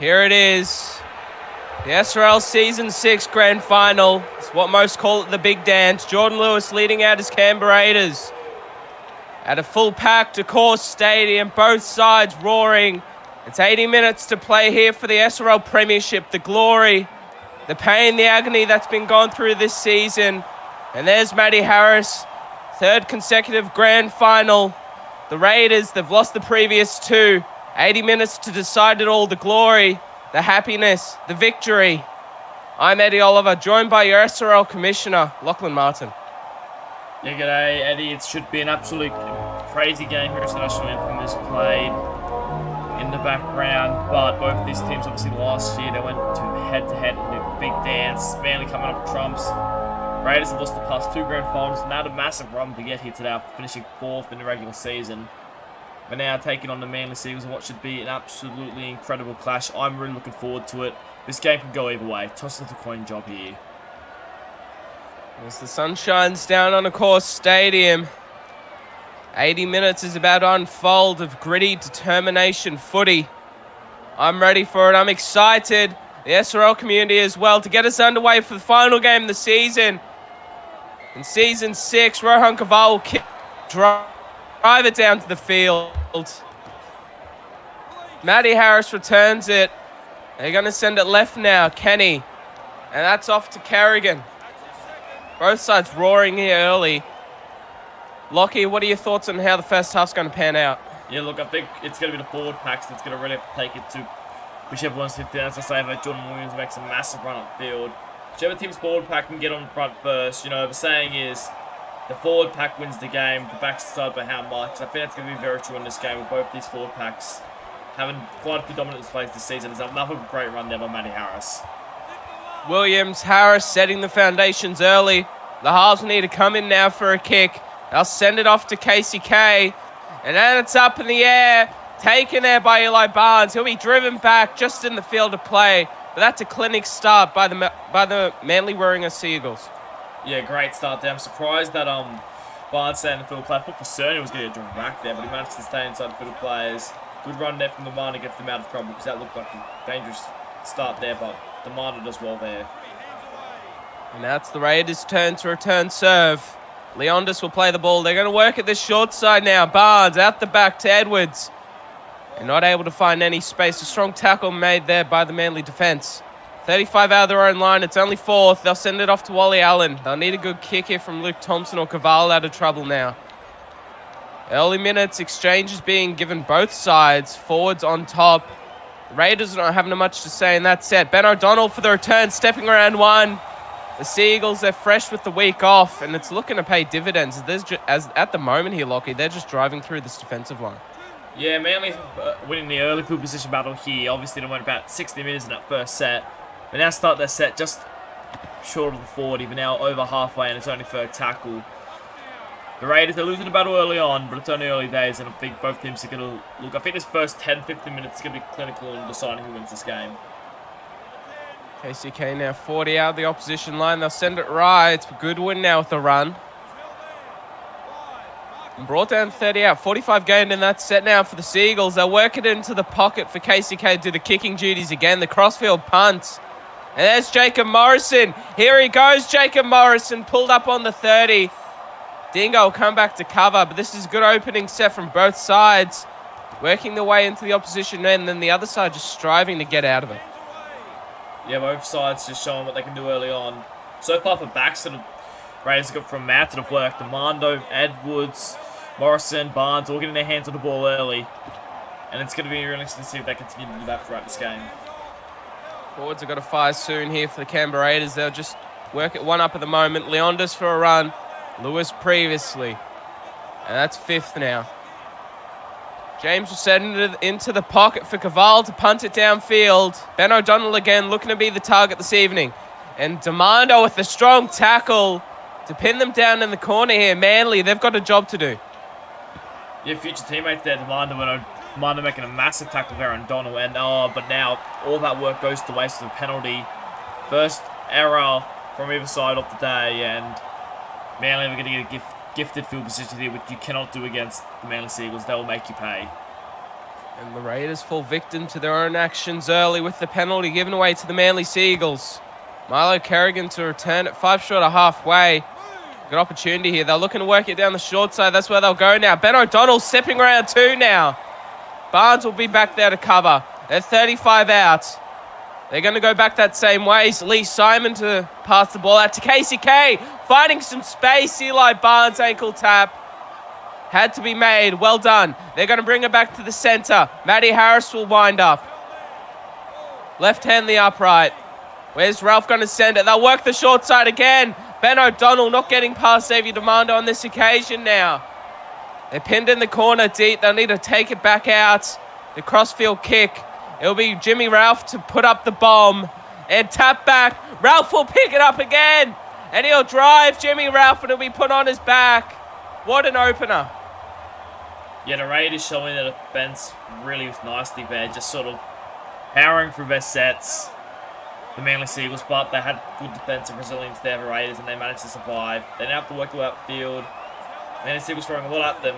Here it is. The SRL Season 6 Grand Final. It's what most call it the Big Dance. Jordan Lewis leading out his Canberra Raiders. At a full packed Accor Stadium, both sides roaring. It's 80 minutes to play here for the SRL Premiership. The glory, the pain, the agony that's been gone through this season. And there's Matty Harris, third consecutive Grand Final. The Raiders, they've lost the previous two. 80 minutes to decide it all, the glory, the happiness, the victory. I'm Eddie Oliver, joined by your SRL Commissioner, Lachlan Martin. Yeah, g'day, Eddie. It should be an absolute crazy game here as the national anthem is played in the background. But both of these teams, obviously last year, they went to head-to-head in the Big Dance. Manly coming up trumps. Raiders have lost the past two Grand Finals and had a massive run to get here today after finishing 4th in the regular season. We're now taking on the Manly Seagulls in what should be an absolutely incredible clash. I'm really looking forward to it. This game can go either way. Toss it a coin job here. As the sun shines down on Accor Stadium, 80 minutes is about to unfold of gritty determination footy. I'm ready for it. I'm excited. The SRL community as well to get us underway for the final game of the season. In Season 6, Rohan Kaval will drive it down to the field. Matty Harris returns it. They're going to send it left now, Kenny. And that's off to Carrigan. Both sides roaring here early. Lockie, what are your thoughts on how the first half's going to pan out? Yeah, look, I think it's going to be the forward packs that's going to really have to take it to whichever one's 50. As I say, that Jordan Williams makes a massive run up field. Whichever team's forward pack can get on front first. You know, the saying is, the forward pack wins the game, the backs decide by how much. I think that's going to be very true in this game with both these forward packs having quite a few dominant displays this season. There's another great run there by Matty Harris. Williams, Harris setting the foundations early. The halves need to come in now for a kick. They'll send it off to KCK. And then it's up in the air. Taken there by Eli Barnes. He'll be driven back just in the field of play. But that's a clinic start by the Manly Warrior Seagulls. Yeah, great start there. I'm surprised that Barnes stayed in the field of play. I thought for certain he was going to get driven back there, but he managed to stay inside the field of players. Good run there from Demanda, gets them out of trouble because that looked like a dangerous start there, but Demanda does well there. And now it's the Raiders' turn to return serve. Leondis will play the ball. They're going to work at this short side now. Barnes out the back to Edwards. And not able to find any space. A strong tackle made there by the Manly defence. 35 out of their own line. It's only 4th. They'll send it off to Wally Allen. They'll need a good kick here from Luke Thompson or Caval out of trouble now. Early minutes, exchanges being given both sides. Forwards on top. The Raiders are not having much to say in that set. Ben O'Donnell for the return, stepping around one. The Seagulls, they're fresh with the week off, and it's looking to pay dividends. As at the moment here, Lockie, they're just driving through this defensive line. Yeah, Manly winning the early field position battle here. Obviously, they went about 60 minutes in that first set. They now start their set just short of the 40. They're now over halfway, and it's only third tackle. The Raiders, they're losing the battle early on, but it's only early days, and I think both teams are going to look. I think this first 10-15 minutes is going to be clinical in deciding who wins this game. KCK now 40 out of the opposition line. They'll send it right. Goodwin now with the run. And brought down 30 out. 45 gained in that set now for the Seagulls. They'll work it into the pocket for KCK to do the kicking duties again. The crossfield punt. And there's Jacob Morrison. Here he goes, Jacob Morrison, pulled up on the 30. Dingo will come back to cover, but this is a good opening set from both sides. Working their way into the opposition end, and then the other side just striving to get out of it. Yeah, both sides just showing what they can do early on. So far for backs that have Raiders got from Matt that have worked. Demando, Edwards, Morrison, Barnes, all getting their hands on the ball early. And it's going to be really interesting to see if they continue to do that throughout this game. Forwards have got to fire soon here for the Canberra Raiders. They'll just work it one up at the moment. Leondis for a run. Lewis previously. And that's 5th now. James will send it into the pocket for Caval to punt it downfield. Ben O'Donnell again looking to be the target this evening. And Demando with a strong tackle to pin them down in the corner here. Manly, they've got a job to do. Yeah, future teammates there, Demando making a massive tackle there on O'Donnell. And but now all that work goes to waste of a penalty. First error from either side of the day, and Manly are going to get a gifted field position here, which you cannot do against the Manly Seagulls. They will make you pay. And the Raiders fall victim to their own actions early with the penalty given away to the Manly Seagulls. Milo Kerrigan to return at 5 short of halfway. Good opportunity here. They're looking to work it down the short side. That's where they'll go now. Ben O'Donnell stepping around 2 now. Barnes will be back there to cover. They're 35 out. They're going to go back that same way. Lee Simon to pass the ball out to Casey Kay. Finding some space. Eli Barnes ankle tap. Had to be made. Well done. They're going to bring it back to the centre. Matty Harris will wind up. Left hand the upright. Where's Ralph going to send it? They'll work the short side again. Ben O'Donnell not getting past Xavier Demando on this occasion now. They're pinned in the corner deep. They'll need to take it back out. The crossfield kick. It'll be Jimmy Ralph to put up the bomb. And tap back. Ralph will pick it up again. And he'll drive Jimmy Ralph and it'll be put on his back. What an opener. Yeah, the Raiders showing their defense really nicely there. Just sort of powering through their sets. The Manly Seagulls, but they had good defensive resilience there, the Raiders, and they managed to survive. They now have to work the way upfield. Manly Seagulls throwing a lot at them.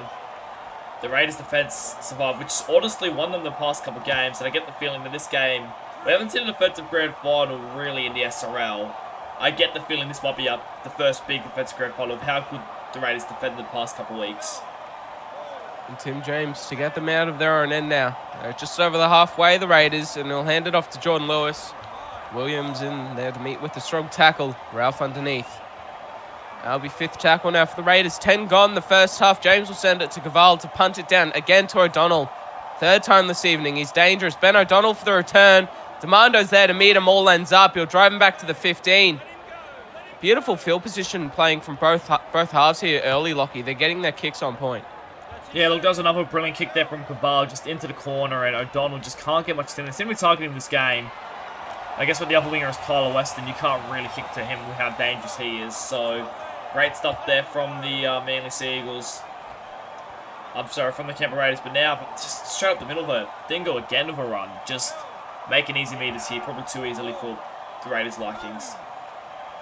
The Raiders' defense survived, which honestly won them the past couple of games, and I get the feeling that this game, we haven't seen a defensive grand final really in the SRL. I get the feeling this might be the first big defensive grand final of how good the Raiders defended the past couple of weeks. And Tim James to get them out of their own end now. They're just over the halfway, the Raiders, and he'll hand it off to Jordan Lewis. Williams in there to meet with the strong tackle. Ralph underneath. That'll be 5th tackle now for the Raiders. 10 gone the first half. James will send it to Caval to punt it down again to O'Donnell. 3rd time this evening. He's dangerous. Ben O'Donnell for the return. Demando's there to meet him. All ends up. He'll drive him back to the 15. Beautiful field position playing from both halves here early, Lockie. They're getting their kicks on point. Yeah, look, that was another brilliant kick there from Caval just into the corner, and O'Donnell just can't get much in. They seem to be targeting this game. I guess with the other winger is Tyler Weston, you can't really kick to him with how dangerous he is. So, great stuff there from the Manly Seagulls. I'm sorry, from the Canberra Raiders. But now, just straight up the middle there. Dingo again with a run. Just making easy meters here. Probably too easily for the Raiders' likings.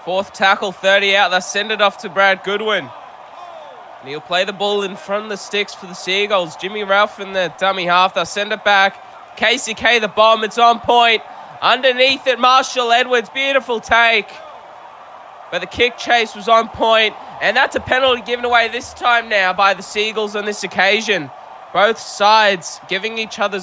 4th tackle, 30 out. They'll send it off to Brad Goodwin. And he'll play the ball in front of the sticks for the Seagulls. Jimmy Ralph in the dummy half. They'll send it back. Casey K, the bomb. It's on point. Underneath it, Marshall Edwards, beautiful take. But the kick chase was on point, and that's a penalty given away this time now by the Seagulls on this occasion. Both sides giving each other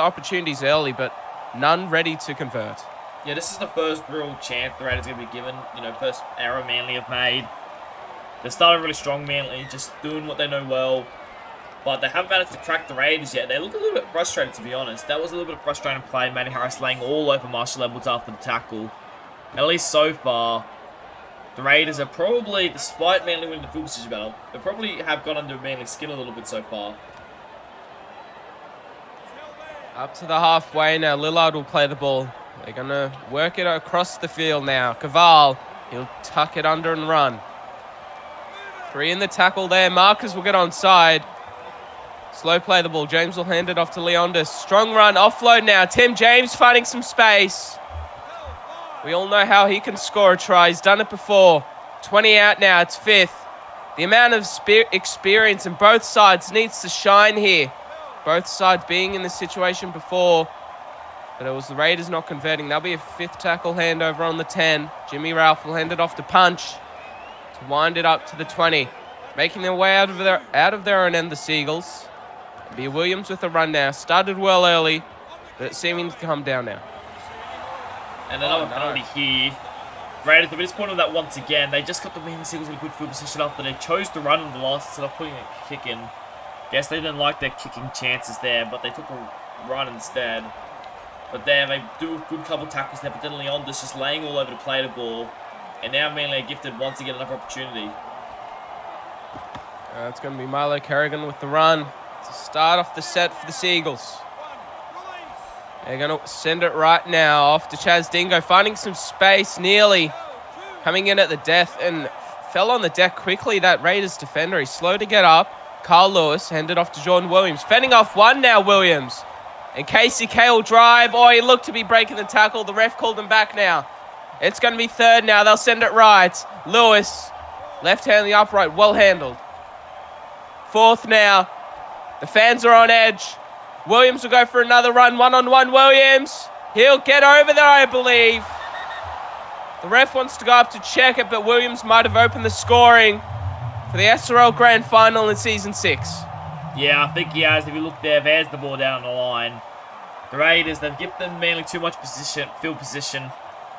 opportunities early, but none ready to convert. Yeah, this is the first real chance the Raiders are going to be given. First error Manly have made. They started really strong, Manly, just doing what they know well. But they haven't managed to crack the Raiders yet. They look a little bit frustrated, to be honest. That was a little bit of frustrating play. Matty Harris laying all over Marshall Edwards after the tackle. At least so far, the Raiders are probably, despite Manly winning the field position battle, they probably have gone under Manly's skin a little bit so far. Up to the halfway now. Lillard will play the ball. They're going to work it across the field now. Caval, he'll tuck it under and run. 3 in the tackle there. Marcus will get onside. Slow play the ball. James will hand it off to Leondis. Strong run. Offload now. Tim James finding some space. We all know how he can score a try. He's done it before. 20 out now. It's 5th. The amount of experience in both sides needs to shine here. Both sides being in this situation before. But it was the Raiders not converting. That'll be a 5th tackle handover on the 10. Jimmy Ralph will hand it off to Punch to wind it up to the 20. Making their way out of their own end, the Seagulls. Be Williams with a run now. Started well early, but it's seeming to come down now. And another penalty here. Raiders, but disappointed with that once again. They just got the Manly Seagulls in a good field position after they chose to run in the last instead of putting a kick in. Yes, they didn't like their kicking chances there, but they took a run instead. But there, they do a good couple tackles there, but then Leondis just laying all over to play the ball. And now Manly are gifted once again another opportunity. It's going to be Milo Kerrigan with the run to start off the set for the Seagulls. They're going to send it right now off to Chaz Dingo, finding some space nearly. Coming in at the death and fell on the deck quickly, that Raiders defender. He's slow to get up. Carl Lewis handed off to Jordan Williams. Fending off one now, Williams. And Casey K will drive. Oh, he looked to be breaking the tackle. The ref called him back now. It's going to be 3rd now. They'll send it right. Lewis, left hand the upright, well handled. 4th now. The fans are on edge. Williams will go for another run. One-on-one Williams. He'll get over there, I believe. The ref wants to go up to check it, but Williams might have opened the scoring for the SRL Grand Final in Season 6. Yeah, I think he has. If you look there, there's the ball down the line. The Raiders, they've given them mainly too much field position.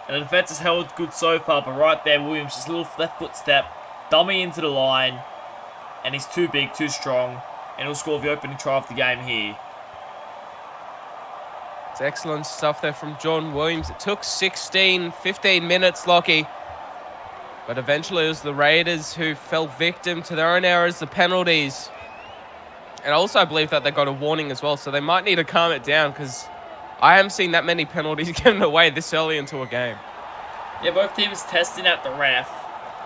And the defense has held good so far, but right there, Williams, just a little left foot step, dummy into the line. And he's too big, too strong. And he'll score the opening try of the game here. It's excellent stuff there from John Williams. It took 15 minutes, Lockie. But eventually it was the Raiders who fell victim to their own errors, the penalties. And also I believe that they got a warning as well, so they might need to calm it down because I haven't seen that many penalties given away this early into a game. Yeah, both teams testing out the ref.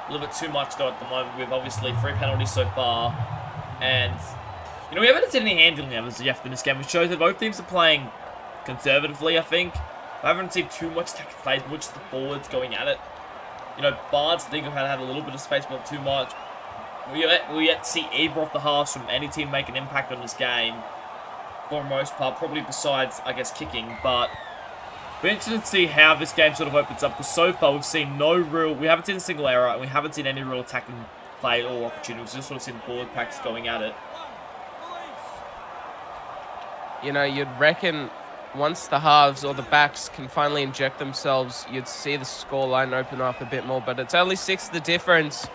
A little bit too much though at the moment with obviously 3 penalties so far. And, you know, we haven't seen any handling errors yet in this game, which shows that both teams are playing conservatively, I think. I haven't seen too much tackle plays, much the forwards going at it. You know, Barnes, I think, have had a little bit of space, but not too much. We yet to see either of the halves from any team make an impact on this game. For the most part, probably besides, I guess, kicking. But we're interested to see how this game sort of opens up. Because so far, we've seen we haven't seen a single error. And we haven't seen any real attacking play or opportunities. We've just sort of seen forward packs going at it. You know, you'd reckon once the halves or the backs can finally inject themselves, you'd see the scoreline open up a bit more. But it's only 6 the difference.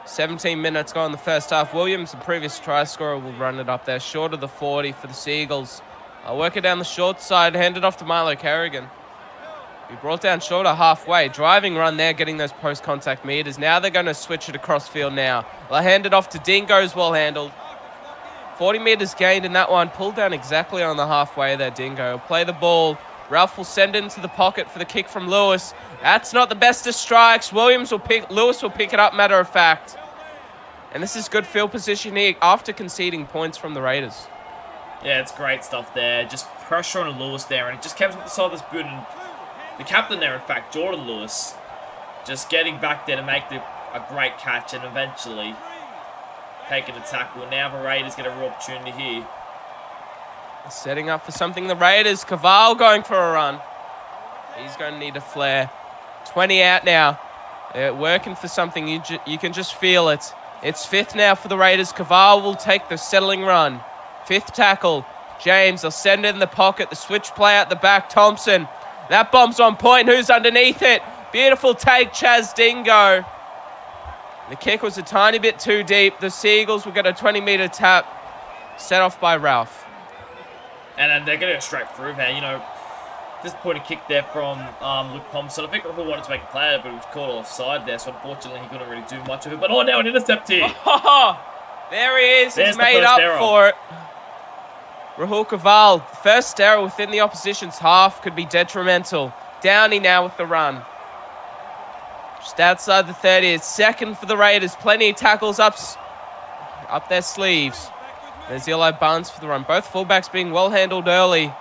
17 minutes gone in the first half. Williams, the previous try scorer, will run it up there. Short of the 40 for the Seagulls. I'll work it down the short side. Hand it off to Milo Kerrigan. He brought down shorter halfway. Driving run there, getting those post-contact meters. Now they're going to switch it across field now. They'll hand it off to Dingo's well handled. 40 meters gained in that one. Pulled down exactly on the halfway there, Dingo. He'll play the ball. Ralph will send it into the pocket for the kick from Lewis. That's not the best of strikes. Lewis will pick it up, matter of fact. And this is good field position here after conceding points from the Raiders. Yeah, it's great stuff there. Just pressure on Lewis there, and it just kept up the side of this boot. And the captain there, in fact, Jordan Lewis, just getting back there to make a great catch and eventually taking the tackle. Now the Raiders get a real opportunity here. Setting up for something, the Raiders. Caval going for a run. He's going to need a flare. 20 out now. They're working for something. You can just feel it. It's 5th now for the Raiders. Caval will take the settling run. 5th tackle. James, they'll send it in the pocket. The switch play out the back. Thompson. That bomb's on point. Who's underneath it? Beautiful take, Chaz Dingo. The kick was a tiny bit too deep. The Seagulls will get a 20-meter tap set off by Ralph. And then they're going to go straight through there. You know, disappointing kick there from Luke Thompson. I think Rahul wanted to make a play, but he was caught offside there, so unfortunately he couldn't really do much of it. But now an intercept here. Oh, there he is. There's He's made up for it. Rahul Caval, first error within the opposition's half, could be detrimental. Downey now with the run. Just outside the 30. It's 2nd for the Raiders. Plenty of tackles up their sleeves. There's Eli Barnes for the run. Both fullbacks being well handled early.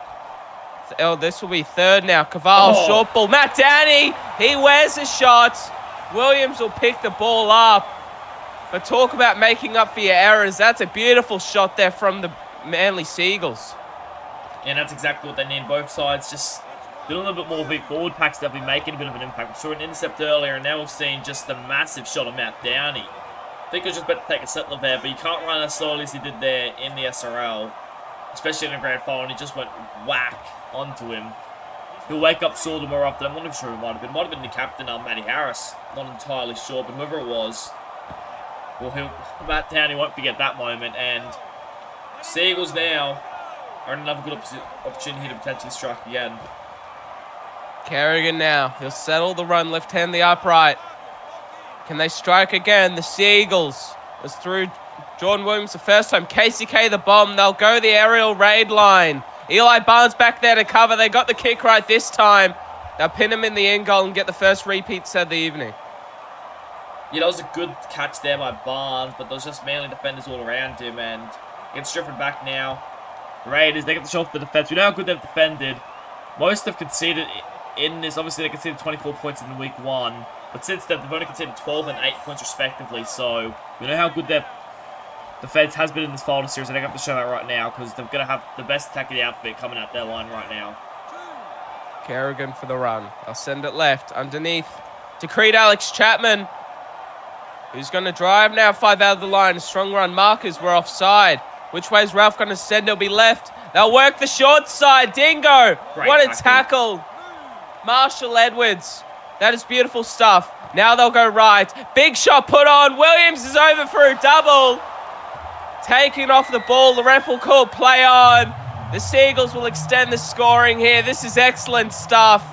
This will be 3rd now. Caval, short ball. Matt Downey, he wears a shot. Williams will pick the ball up. But talk about making up for your errors. That's a beautiful shot there from the Manly Seagulls. And that's exactly what they need. Both sides just doing a little bit more big forward packs. They'll be making a bit of an impact. We saw an intercept earlier, and now we've seen just the massive shot of Matt Downey. I think he was just about to take a settler there, but you can't run as slowly as he did there in the SRL, especially in the grand final. He just went whack onto him. He'll wake up sort of more often. I'm not even sure who it might have been. Might have been the captain, Matty Harris. Not entirely sure, but whoever it was, well, Matt Downey won't forget that moment. And Seagulls now are in another good opportunity to potentially strike again. Kerrigan now. He'll settle the run, left hand the upright. Can they strike again? The Seagulls was through Jordan Williams the first time. KCK the bomb. They'll go the aerial raid line. Eli Barnes back there to cover. They got the kick right this time. They'll pin him in the end goal and get the first repeat set of the evening. Yeah, that was a good catch there by Barnes, but those just Manly defenders all around him, and he gets driven back now. The Raiders, they get the shot off the defence. We know how good they've defended. Most have conceded in this. Obviously, they conceded 24 points in week 1. But since then, they've only conceded 12 and 8 points respectively, so we know how good they've defense has been in this final series, and they're going to have to show that right now because they're going to have the best attack of the outfit coming out their line right now. Kerrigan for the run. They'll send it left underneath. Decreed Alex Chapman, who's going to drive now 5 out of the line. Strong run markers were offside. Which way is Ralph going to send? It'll be left. They'll work the short side. Dingo. Great what a tackle. Marshall Edwards. That is beautiful stuff. Now they'll go right. Big shot put on. Williams is over for a double. Taking off the ball. The ref will call play on. The Seagulls will extend the scoring here. This is excellent stuff.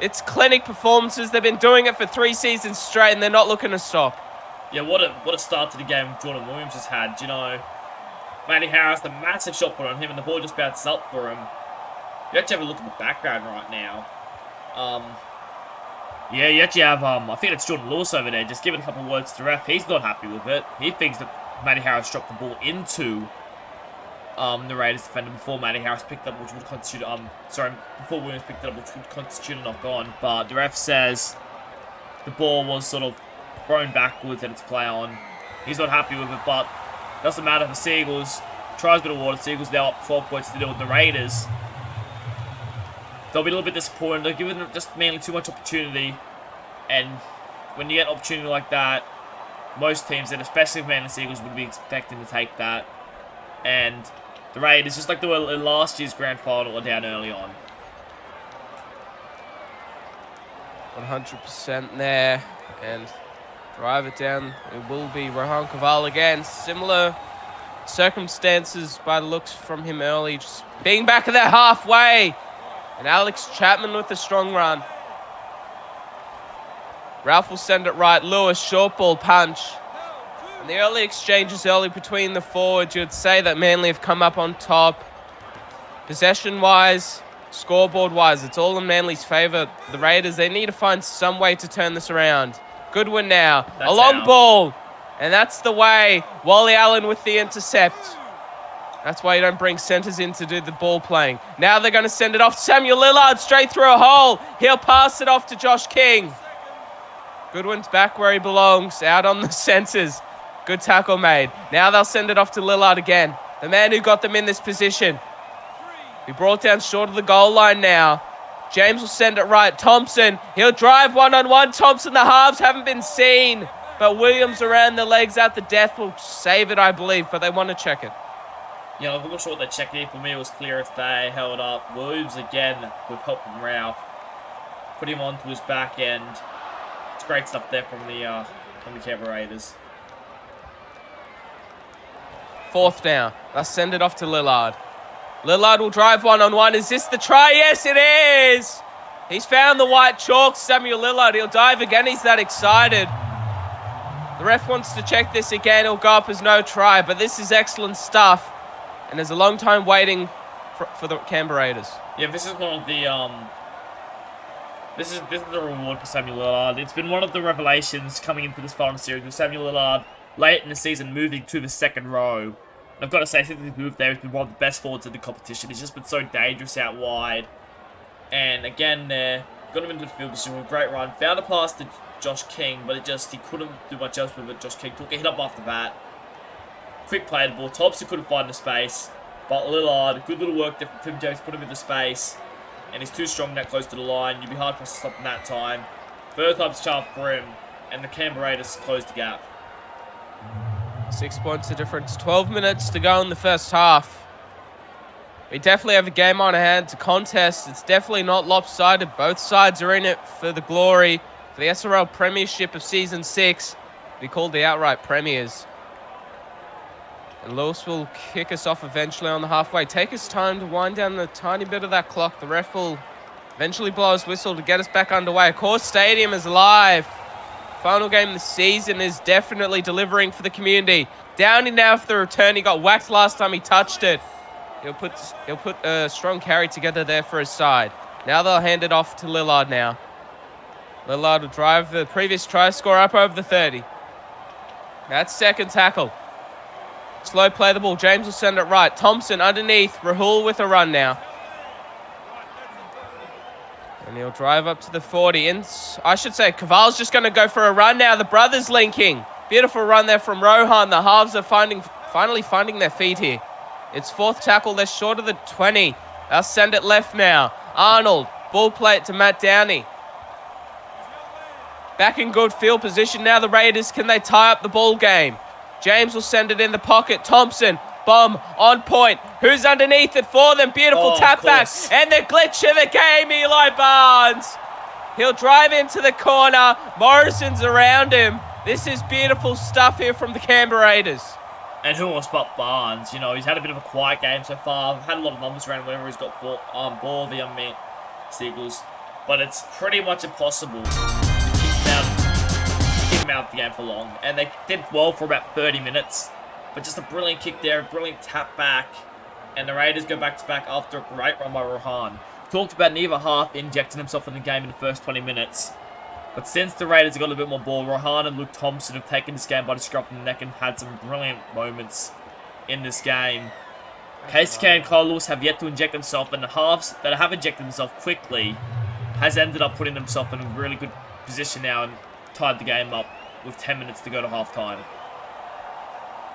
It's clinic performances. They've been doing it for 3 seasons straight, and they're not looking to stop. Yeah, what a start to the game Jordan Williams has had. You know, Matty Harris, the massive shot put on him, and the ball just bounces up for him. You actually have a look at the background right now. Yeah, you actually have, I think it's Jordan Lewis over there, just giving a couple of words to the ref. He's not happy with it. He thinks that Matty Harris dropped the ball into the Raiders defender before Matty Harris picked up, which would constitute, before Williams picked it up, which would constitute a knock on. But the ref says the ball was sort of thrown backwards and it's play on. He's not happy with it, but it doesn't matter for Seagulls. Tries a bit of water. Seagulls now up 12 points to deal with the Raiders. They'll be a little bit disappointed. They're giving them just mainly too much opportunity. And when you get an opportunity like that, most teams, and especially Manly Seagulls, would be expecting to take that. And the Raiders, just like they were in last year's grand final, are down early on. 100% there. And drive it down. It will be Rohan Kaval again. Similar circumstances by the looks from him early. Just being back at that halfway. And Alex Chapman with a strong run. Ralph will send it right. Lewis, short ball punch. And the early exchanges early between the forwards, you'd say that Manly have come up on top. Possession-wise, scoreboard-wise, it's all in Manly's favour. The Raiders, they need to find some way to turn this around. Goodwin now. That's a long out. ball. And that's the way. Wally Allen with the intercept. That's why you don't bring centres in to do the ball playing. Now they're going to send it off. Samuel Lillard straight through a hole. He'll pass it off to Josh King. Goodwin's back where he belongs, out on the centres. Good tackle made. Now they'll send it off to Lillard again. The man who got them in this position. He brought down short of the goal line now. James will send it right. Thompson, he'll drive one-on-one. Thompson, the halves haven't been seen. But Williams around the legs at the death will save it, I believe. But they want to check it. Yeah, I'm not sure what they checked here. For me, it was clear as day, held up. Williams again with help from Ralph. Put him onto his back end. It's great stuff there from the Canberra Raiders. 4th down. They'll send it off to Lillard. Lillard will drive one-on-one. Is this the try? Yes, it is! He's found the white chalk, Samuel Lillard. He'll dive again. He's that excited. The ref wants to check this again. He'll go up as no try, but this is excellent stuff. And there's a long time waiting for the Canberra Raiders. Yeah, this is one of the this is the reward for Samuel Lillard. It's been one of the revelations coming into this final series with Samuel Lillard late in the season moving to the second row. And I've got to say, since he's moved there, he's been one of the best forwards in the competition. He's just been so dangerous out wide. And again there, got him into the field position with a great run. Found a pass to Josh King, but he couldn't do much else with it. Josh King took a hit up after that. Quick play the ball. Thompson couldn't find the space. But Lillard, good little work there from Tim James, put him in the space. And he's too strong that close to the line. You'd be hard pressed to stop him that time. Third time's charm for him. And the Canberra Raiders closed the gap. 6 points of difference. 12 minutes to go in the first half. We definitely have a game on hand to contest. It's definitely not lopsided. Both sides are in it for the glory. For the SRL Premiership of Season 6. We called the outright premiers. And Lewis will kick us off eventually on the halfway. Take his time to wind down a tiny bit of that clock. The ref will eventually blow his whistle to get us back underway. Of course, Stadium is live. Final game of the season is definitely delivering for the community. Downey now for the return. He got whacked last time he touched it. He'll put a strong carry together there for his side. Now they'll hand it off to Lillard now. Lillard will drive the previous try score up over the 30. That's second tackle. Slow play the ball. James will send it right. Thompson underneath. Rahul with a run now. And he'll drive up to the 40. I should say, Caval's just going to go for a run now. The brothers linking. Beautiful run there from Rohan. The halves are finally finding their feet here. It's fourth tackle. They're short of the 20. They'll send it left now. Arnold, ball play it to Matt Downey. Back in good field position now, the Raiders. Can they tie up the ball game? James will send it in the pocket. Thompson, bomb, on point. Who's underneath it for them? Beautiful tap back. And the glitch of the game, Eli Barnes. He'll drive into the corner. Morrison's around him. This is beautiful stuff here from the Canberra Raiders. And who else but Barnes? You know, he's had a bit of a quiet game so far. I've had a lot of numbers around whenever he's got ball the young man, Seagulls. But it's pretty much impossible to keep him out of the game for long. And they did well for about 30 minutes. But just a brilliant kick there, a brilliant tap back. And the Raiders go back-to-back after a great run by Rohan. Talked about neither half injecting himself in the game in the first 20 minutes. But since the Raiders have got a bit more ball, Rohan and Luke Thompson have taken this game by the scruff of the neck and had some brilliant moments in this game. KCK and Kyle Lewis have yet to inject themselves, and the halves that have injected themselves quickly has ended up putting themselves in a really good position now and tied the game up with 10 minutes to go to halftime.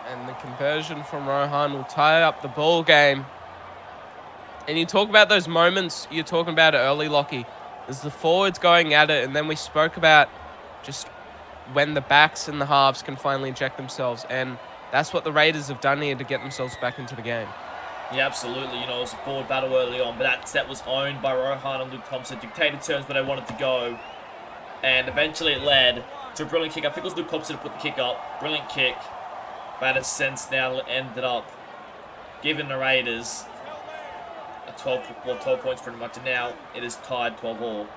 And the conversion from Rohan will tie up the ball game. And you talk about those moments you're talking about it early, Lockie. There's the forwards going at it, and then we spoke about just when the backs and the halves can finally inject themselves. And that's what the Raiders have done here to get themselves back into the game. Yeah, absolutely. You know, it was a forward battle early on, but that set was owned by Rohan and Luke Thompson, dictated terms where they wanted to go. And eventually it led to a brilliant kick. I think it was Luke Thompson to put the kick up. Brilliant kick. But in a sense now ended up giving the Raiders 12 points pretty much, and now it is tied 12-all.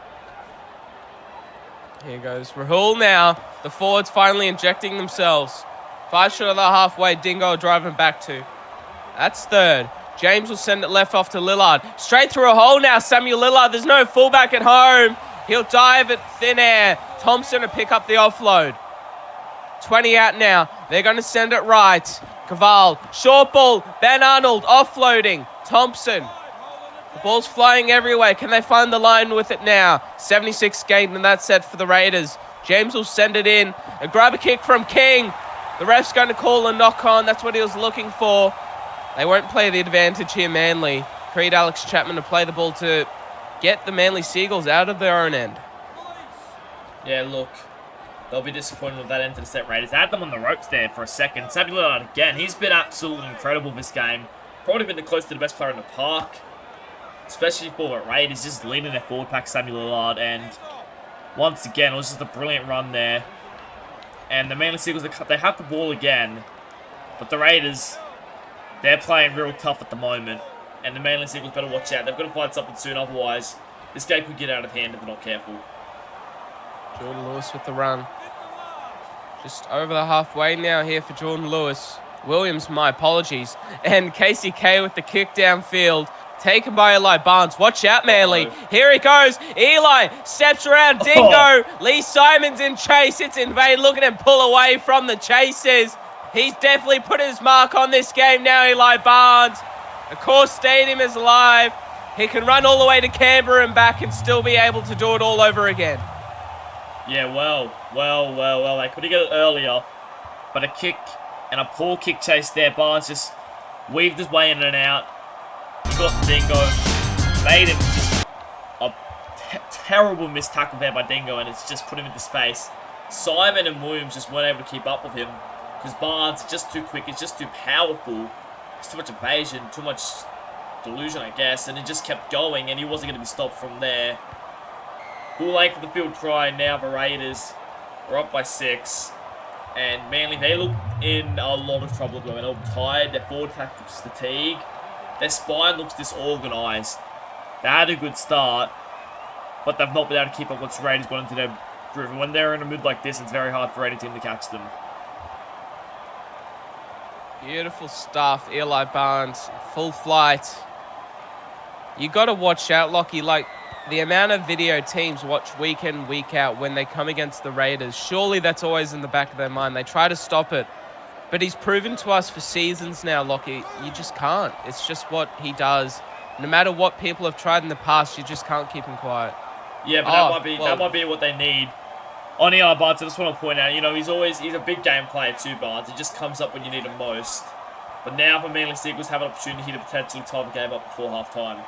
Here goes Rahul now. The forwards finally injecting themselves. 5 short of the halfway. Dingo driving back to. That's third. James will send it left off to Lillard. Straight through a hole now, Samuel Lillard. There's no fullback at home. He'll dive at thin air. Thompson to pick up the offload. 20 out now. They're going to send it right. Caval. Short ball. Ben Arnold offloading. Thompson. The ball's flying everywhere. Can they find the line with it now? 76 gained in that set for the Raiders. James will send it in. A grab a kick from King. The ref's going to call a knock on. That's what he was looking for. They won't play the advantage here, Manly. Creed Alex Chapman to play the ball to get the Manly Seagulls out of their own end. Yeah, look. They'll be disappointed with that end to the set, Raiders. They had them on the ropes there for a second. Samuel Lillard again. He's been absolutely incredible this game. Probably been the close to the best player in the park. Especially for the Raiders, just leading their forward pack, Samuel Lillard. And once again, it was just a brilliant run there. And the Manly Seagulls, they have the ball again. But the Raiders, they're playing real tough at the moment. And the Manly Seagulls better watch out. They've got to find something soon, otherwise this game could get out of hand if they're not careful. Jordan Lewis with the run. Just over the halfway now here for Jordan Lewis. Williams, my apologies. And KCK with the kick downfield. Taken by Eli Barnes. Watch out, Manly. Here he goes. Eli steps around Dingo. Lee Simon's in chase. It's in vain. Look at him pull away from the chasers. He's definitely put his mark on this game now, Eli Barnes. The Course Stadium is alive. He can run all the way to Canberra and back and still be able to do it all over again. Yeah, well. They could have got it earlier. But a kick and a poor kick chase there. Barnes just weaved his way in and out. He got the Dingo. Made him just a terrible missed tackle there by Dingo, and it's just put him into space. Simon and Williams just weren't able to keep up with him because Barnes is just too quick. He's just too powerful. It's too much evasion, too much delusion, I guess, and it just kept going, and he wasn't going to be stopped from there. Full length of the field try now, the Raiders are up by 6. And Manly, they look in a lot of trouble at the moment. They look tired, their forward tactics fatigue. Their spine looks disorganised. They had a good start, but they've not been able to keep up once the Raiders got into their groove. And when they're in a mood like this, it's very hard for any team to catch them. Beautiful stuff, Eli Barnes, full flight. You got to watch out, Lockie. Like, the amount of video teams watch week in, week out when they come against the Raiders, surely that's always in the back of their mind. They try to stop it. But he's proven to us for seasons now, Lockie, you just can't. It's just what he does. No matter what people have tried in the past, you just can't keep him quiet. Yeah, but that might be what they need On the other, Barnes, I just want to point out, you know, he's a big game player too, Barnes. He just comes up when you need him most. But now for Manly Seagulls have an opportunity to potentially tie the game up before half-time.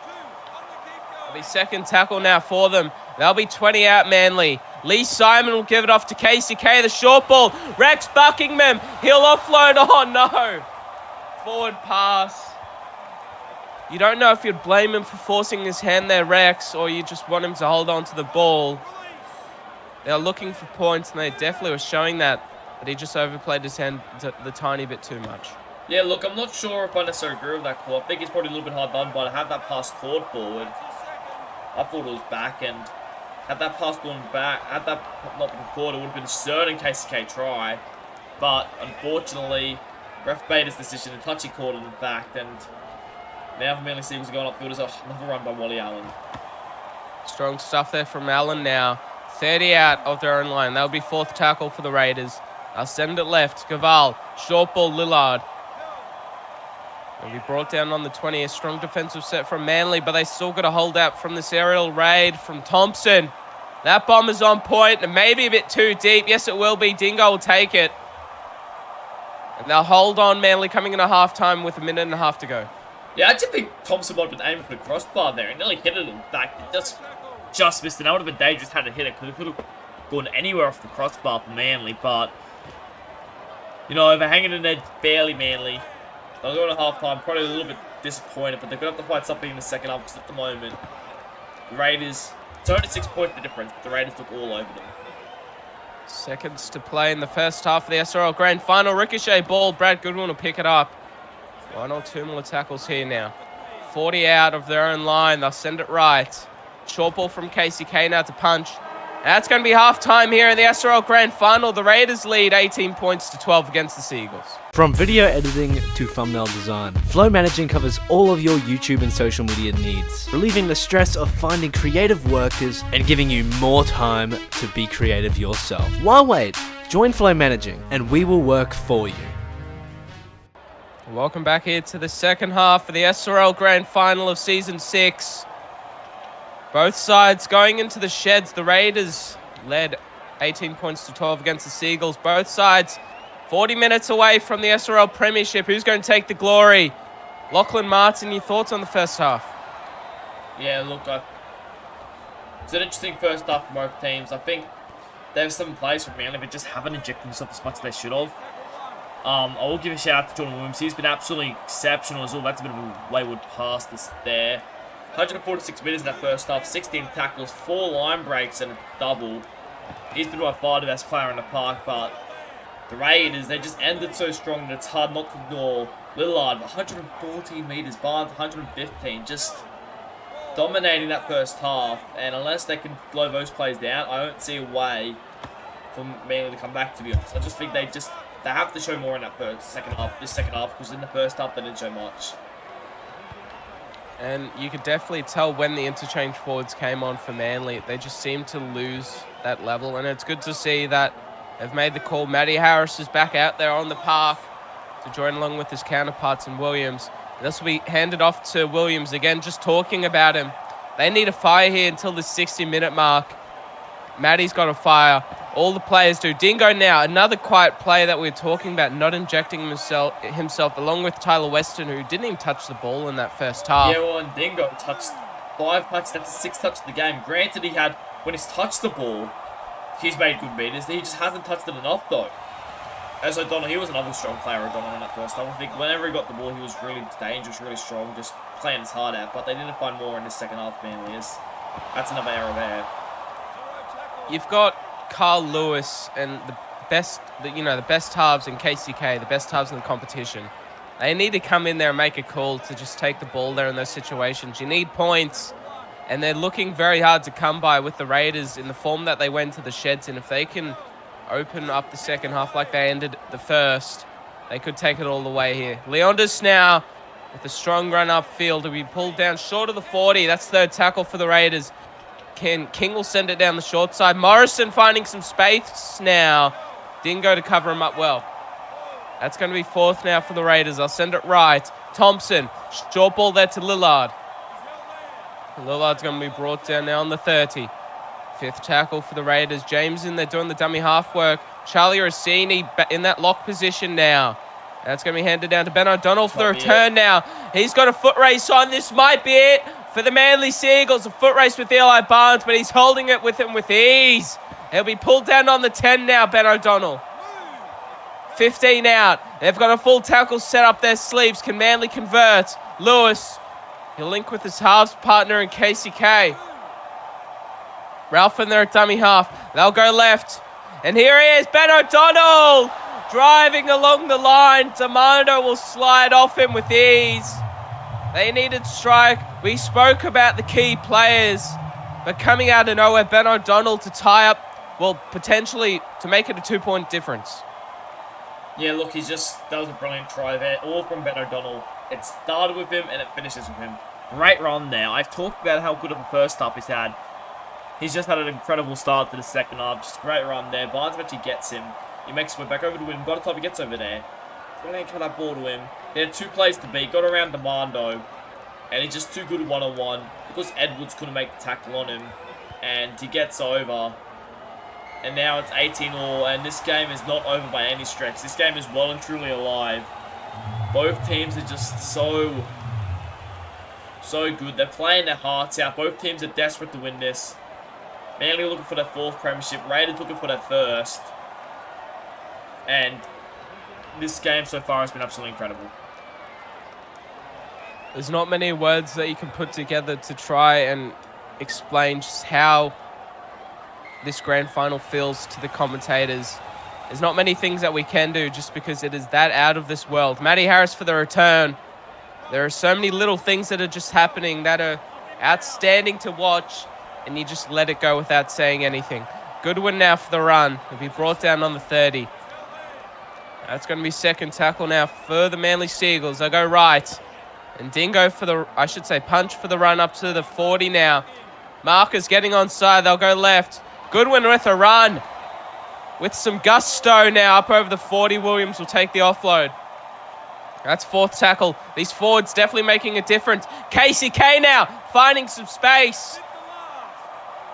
It'll be second tackle now for them. They'll be 20 out, Manly. Lee Simon will give it off to KCK. The short ball. Rex Buckingham. He'll offload. Oh, no. Forward pass. You don't know if you'd blame him for forcing his hand there, Rex, or you just want him to hold on to the ball. They're looking for points, and they definitely were showing that, but he just overplayed his hand the tiny bit too much. Yeah, look, I'm not sure if I necessarily agree with that call. I think it's probably a little bit hard done, but had that pass clawed forward, I thought it was back, and had that pass gone back, had that not been clawed, it would have been a certain KCK try, but unfortunately, ref made his decision, and touchy called it in fact, and now for Manly Seagulls going upfield is another run by Wally Allen. Strong stuff there from Allen now. 30 out of their own line. That'll be fourth tackle for the Raiders. They'll send it left. Gaval. Short ball, Lillard. They'll be brought down on the 20. A strong defensive set from Manly, but they still got to hold out from this aerial raid from Thompson. That bomb is on point and maybe a bit too deep. Yes, it will be. Dingo will take it. And they'll hold on, Manly coming in at halftime with a minute and a half to go. Yeah, I just think Thompson would have been aiming for the crossbar there. He nearly hit it in fact. It just missed it. That would have been dangerous had it hit it, because it could have gone anywhere off the crossbar for Manly. But, you know, they're hanging in there barely Manly. They'll go to half-time, probably a little bit disappointed, but they're going to have to find something in the second half, because at the moment, the Raiders, it's only 6 points the difference, but the Raiders took all over them. Seconds to play in the first half of the SRL Grand Final. Ricochet ball. Brad Goodwin will pick it up. One or two more tackles here now. 40 out of their own line. They'll send it right. Short ball from KCK now to punch. That's going to be half-time here in the SRL Grand Final. The Raiders lead 18 points to 12 against the Seagulls. From video editing to thumbnail design, Flow Managing covers all of your YouTube and social media needs, relieving the stress of finding creative workers and giving you more time to be creative yourself. Why wait? Join Flow Managing and we will work for you. Welcome back here to the second half of the SRL Grand Final of Season 6. Both sides going into the sheds. The Raiders led 18 points to 12 against the Seagulls. Both sides 40 minutes away from the SRL Premiership. Who's going to take the glory? Lachlan Martin, your thoughts on the first half? Yeah, look, it's an interesting first half for both teams. I think there's some plays from Manly that just haven't injected themselves as much as they should have. I will give a shout out to Jordan Williams. He's been absolutely exceptional as well. That's a bit of a wayward pass there. 146 metres in that first half, 16 tackles, 4 line breaks and a double. He's been by far the best player in the park, but the Raiders, they just ended so strong that it's hard not to ignore Lillard. 114 metres, Barnes 115, just dominating that first half. And unless they can blow those plays down, I don't see a way for Manly to come back, to be honest. I just think they have to show more in that this second half, because in the first half they didn't show much. And you could definitely tell when the interchange forwards came on for Manly, they just seemed to lose that level. And it's good to see that they've made the call. Matty Harris is back out there on the park to join along with his counterparts in Williams. And this will be handed off to Williams again, just talking about him. They need a fire here until the 60-minute mark. Matty's got a fire. All the players do. Dingo now, another quiet player that we were talking about, not injecting himself along with Tyler Weston, who didn't even touch the ball in that first half. Yeah, well, and Dingo touched 5 touches. That's the 6th touch of the game. Granted, when he's touched the ball, he's made good meters. He just hasn't touched it enough, though. As O'Donnell, he was another strong player, O'Donnell, in that first half. I think whenever he got the ball, he was really dangerous, really strong, just playing his heart out. But they didn't find more in the second half, Manly. That's another error there. You've got Carl Lewis and the best halves in KCK, the best halves in the competition. They need to come in there and make a call to just take the ball there in those situations. You need points, and they're looking very hard to come by with the Raiders in the form that they went to the sheds in. If they can open up the second half like they ended the first, they could take it all the way here. Leondis now with a strong run upfield to be pulled down short of the 40. That's third tackle for the Raiders. King will send it down the short side. Morrison finding some space now. Dingo to cover him up well. That's going to be fourth now for the Raiders. I'll send it right. Thompson, short ball there to Lillard. Lillard's going to be brought down now on the 30. Fifth tackle for the Raiders. James in there doing the dummy half work. Charlie Rossini in that lock position now. That's going to be handed down to Ben O'Donnell for the return now. He's got a foot race on. This might be it for the Manly Seagulls. A foot race with Eli Barnes, but he's holding it with him with ease. He'll be pulled down on the 10 now, Ben O'Donnell. 15 out. They've got a full tackle set up their sleeves. Can Manly convert? Lewis. He'll link with his halves partner in Casey K. Ralph in there at dummy half. They'll go left. And here he is, Ben O'Donnell. Driving along the line. Demando will slide off him with ease. They needed strike. We spoke about the key players. But coming out of nowhere, Ben O'Donnell to tie up, well, potentially to make it a 2-point difference. Yeah, look, that was a brilliant try there. All from Ben O'Donnell. It started with him and it finishes with him. Great run there. I've talked about how good of a first half he's had. He's just had an incredible start to the second half. Just a great run there. Barnes eventually gets him. He makes his way back over to him. By the time he gets over there, brilliant cut that ball to him. He had 2 plays to beat. Got around Demando. And he's just too good one-on-one. Because Edwards couldn't make the tackle on him. And he gets over. And now it's 18-all. And this game is not over by any stretch. This game is well and truly alive. Both teams are just so good. They're playing their hearts out. Both teams are desperate to win this. Manly looking for their 4th premiership. Raiders looking for their 1st. And this game so far has been absolutely incredible. There's not many words that you can put together to try and explain just how this grand final feels to the commentators. There's not many things that we can do just because it is that out of this world. Matty Harris for the return. There are so many little things that are just happening that are outstanding to watch, and you just let it go without saying anything. Goodwin now for the run. He'll be brought down on the 30. That's going to be second tackle now for the Manly Seagulls. They'll go right. And Dingo for the, punch for the run up to the 40 now. Marcus getting onside. They'll go left. Goodwin with a run. With some gusto now up over the 40. Williams will take the offload. That's 4th tackle. These forwards definitely making a difference. Casey K now finding some space.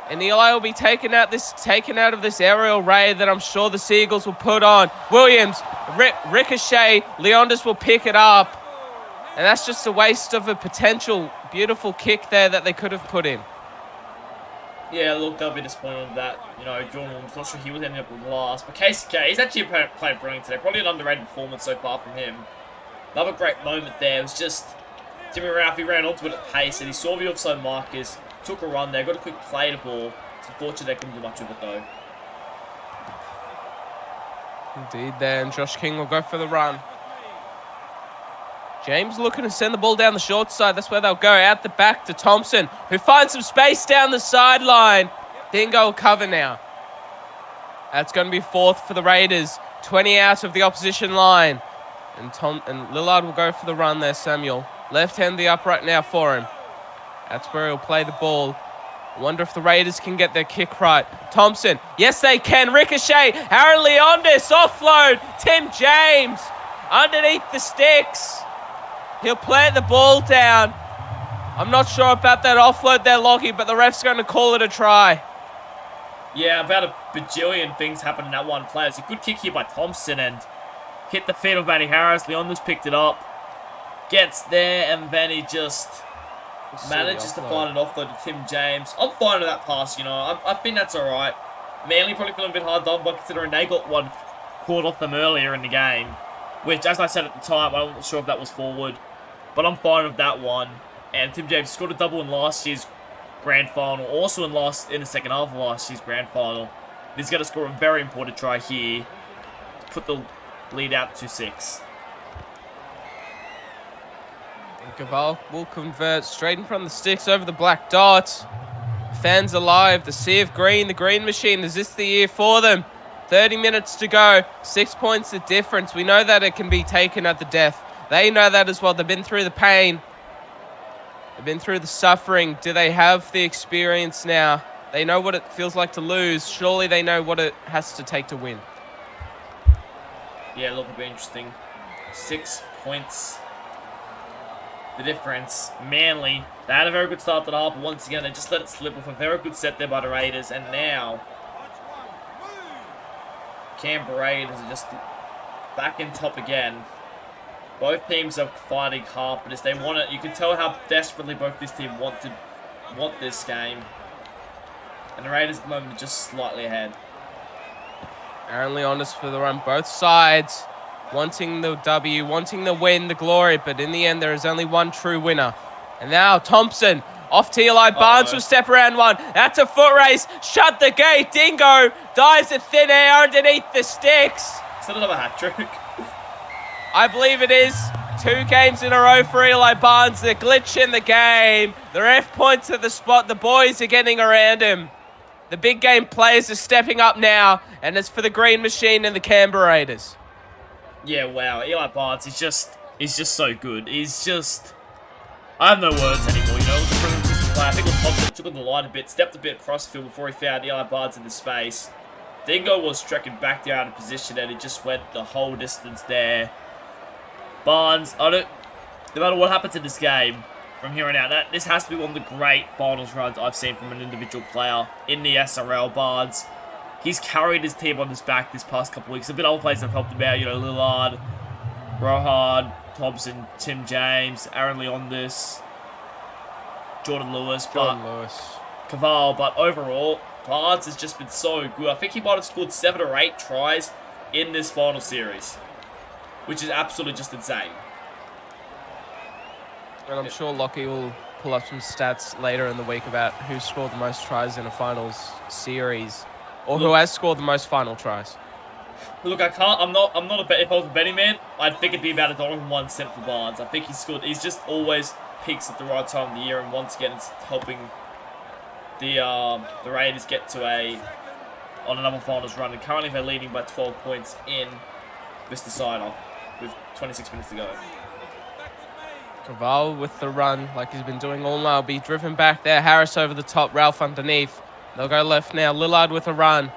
And Eli will be taken out of this aerial raid that I'm sure the Seagulls will put on. Williams, ricochet, Leondis will pick it up. And that's just a waste of a potential beautiful kick there that they could have put in. Yeah, look, they'll be disappointed with that. Jordan Williams, not sure he was ending up with last. But Casey K, he's actually played brilliant today. Probably an underrated performance so far from him. Another great moment there. It was just Timmy Ralph, he ran onto it at pace and he saw the offside markers. Took a run there, got a quick play to ball. It's unfortunate they couldn't do much of it though. Indeed there, and Josh King will go for the run. James looking to send the ball down the short side. That's where they'll go. Out the back to Thompson, who finds some space down the sideline. Dingo will cover now. That's going to be 4th for the Raiders. 20 out of the opposition line. And Lillard will go for the run there, Samuel. Left hand the upright now for him. That's where he'll play the ball. I wonder if the Raiders can get their kick right. Thompson. Yes, they can. Ricochet. Aaron Leondis. Offload. Tim James. Underneath the sticks. He'll plant the ball down. I'm not sure about that offload there, Lockie, but the ref's going to call it a try. Yeah, about a bajillion things happened in that one play. It's a good kick here by Thompson and hit the feet of Matty Harris. Leondis picked it up. Gets there, and then he just manages to find an offload to Tim James. I'm fine with that pass, I think that's all right. Manly probably feeling a bit hard done by considering they got one caught off them earlier in the game. Which, as I said at the time, I wasn't sure if that was forward. But I'm fine with that one. And Tim James scored a double in last year's grand final. Also in the second half of last year's grand final. He's going to score a very important try here to put the lead out to 6. Gaval will convert straight in front of the sticks over the black dot. Fans alive. The sea of green. The green machine. Is this the year for them? 30 minutes to go. 6 points the difference. We know that it can be taken at the death. They know that as well. They've been through the pain. They've been through the suffering. Do they have the experience now? They know what it feels like to lose. Surely they know what it has to take to win. Yeah, look, it'll be interesting. 6 points. the difference. Manly, they had a very good start to the half, but once again, they just let it slip with a very good set there by the Raiders. And now, Canberra Raiders are just back in top again. Both teams are fighting hard for this. They want it. You can tell how desperately both this team want this game. And the Raiders at the moment are just slightly ahead. Aaron Leondis for the run. Both sides wanting the W, wanting the win, the glory, but in the end there is only one true winner. And now Thompson off to Eli Barnes will step around one. That's a foot race. Shut the gate. Dingo dives at thin air underneath the sticks. Is that another hat trick? I believe it is. 2 games in a row for Eli Barnes. The glitch in the game. The ref points at the spot. The boys are getting around him. The big game players are stepping up now. And it's for the Green Machine and the Canberra Raiders. Yeah, wow. Eli Barnes, he's just so good. He's just... I have no words anymore, you know. It was a brilliant position play. I think it was Thompson that took on the line a bit, stepped a bit across the field before he found Eli Barnes in the space. Dingo was trekking back there out of position and he just went the whole distance there. Barnes, no matter what happens in this game from here on out, this has to be one of the great finals runs I've seen from an individual player in the SRL. Barnes, he's carried his team on his back this past couple of weeks. A bit other players have helped him out, you know, Lillard, Rohan, Thompson, Tim James, Aaron Leondis, Jordan Lewis, Caval, but overall, Barnes has just been so good. I think he might have scored 7 or 8 tries in this final series, which is absolutely just insane. And I'm sure Lockie will pull up some stats later in the week about who scored the most tries in a finals series, or who has scored the most final tries. Look, I'm not a bet. If I was a betting man, I'd think it'd be about $1.01 for Barnes. I think he's just always peaks at the right time of the year, and once again, it's helping the Raiders get to on another finals run. And currently, they're leading by 12 points in this decider with 26 minutes to go. Caval with the run, like he's been doing all now. Be driven back there. Harris over the top. Ralph underneath. They'll go left now. Lillard with a run.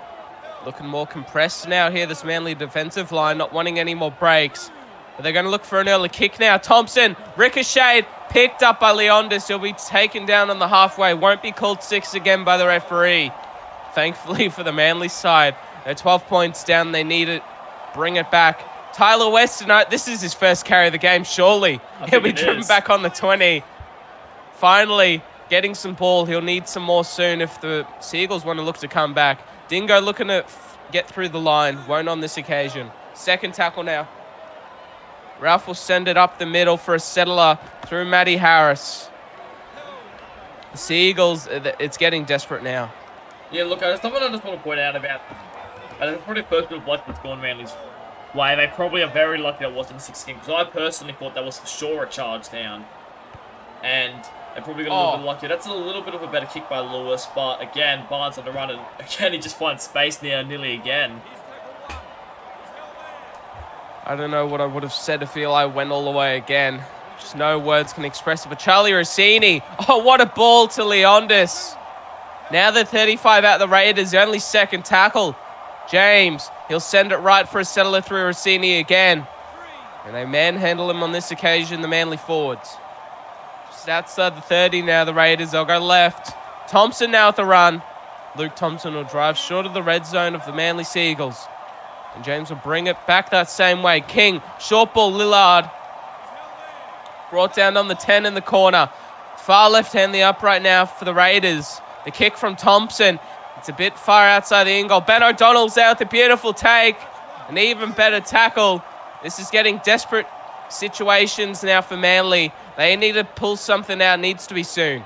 Looking more compressed now here, this Manly defensive line, not wanting any more breaks. But they're going to look for an early kick now. Thompson, ricocheted, picked up by Leondis. He'll be taken down on the halfway. Won't be called 6 again by the referee. Thankfully for the Manly side. They're 12 points down. They need it. Bring it back. Tyler Weston, this is his first carry of the game, surely. He'll be driven back on the 20. Finally, getting some ball. He'll need some more soon if the Seagulls want to look to come back. Dingo looking to get through the line. Won't on this occasion. Second tackle now. Ralph will send it up the middle for a settler through Matty Harris. The Seagulls, it's getting desperate now. Yeah, look, something I just want to point out about... It's probably the first bit of luck that's gone Manly's way. They probably are very lucky that wasn't a 16, because I personally thought that was for sure a charge down. And... they probably got a little bit lucky. That's a little bit of a better kick by Lewis, but again, Barnes on the run, and again, he just finds space nearly again. I don't know what I would have said if Eli went all the way again. Just no words can express it. But Charlie Rossini, what a ball to Leondis. Now the 35 out the Raiders, the only second tackle. James, he'll send it right for a settler through Rossini again. And they manhandle him on this occasion, the Manly forwards. Outside the 30 now, the Raiders. They'll go left. Thompson now at the run. Luke Thompson will drive short of the red zone of the Manly Seagulls. And James will bring it back that same way. King, short ball, Lillard. Brought down on the 10 in the corner. Far left hand, the upright now for the Raiders. The kick from Thompson. It's a bit far outside the in goal. Ben O'Donnell's there with a beautiful take. An even better tackle. This is getting desperate situations now for Manly. They need to pull something out. Needs to be soon.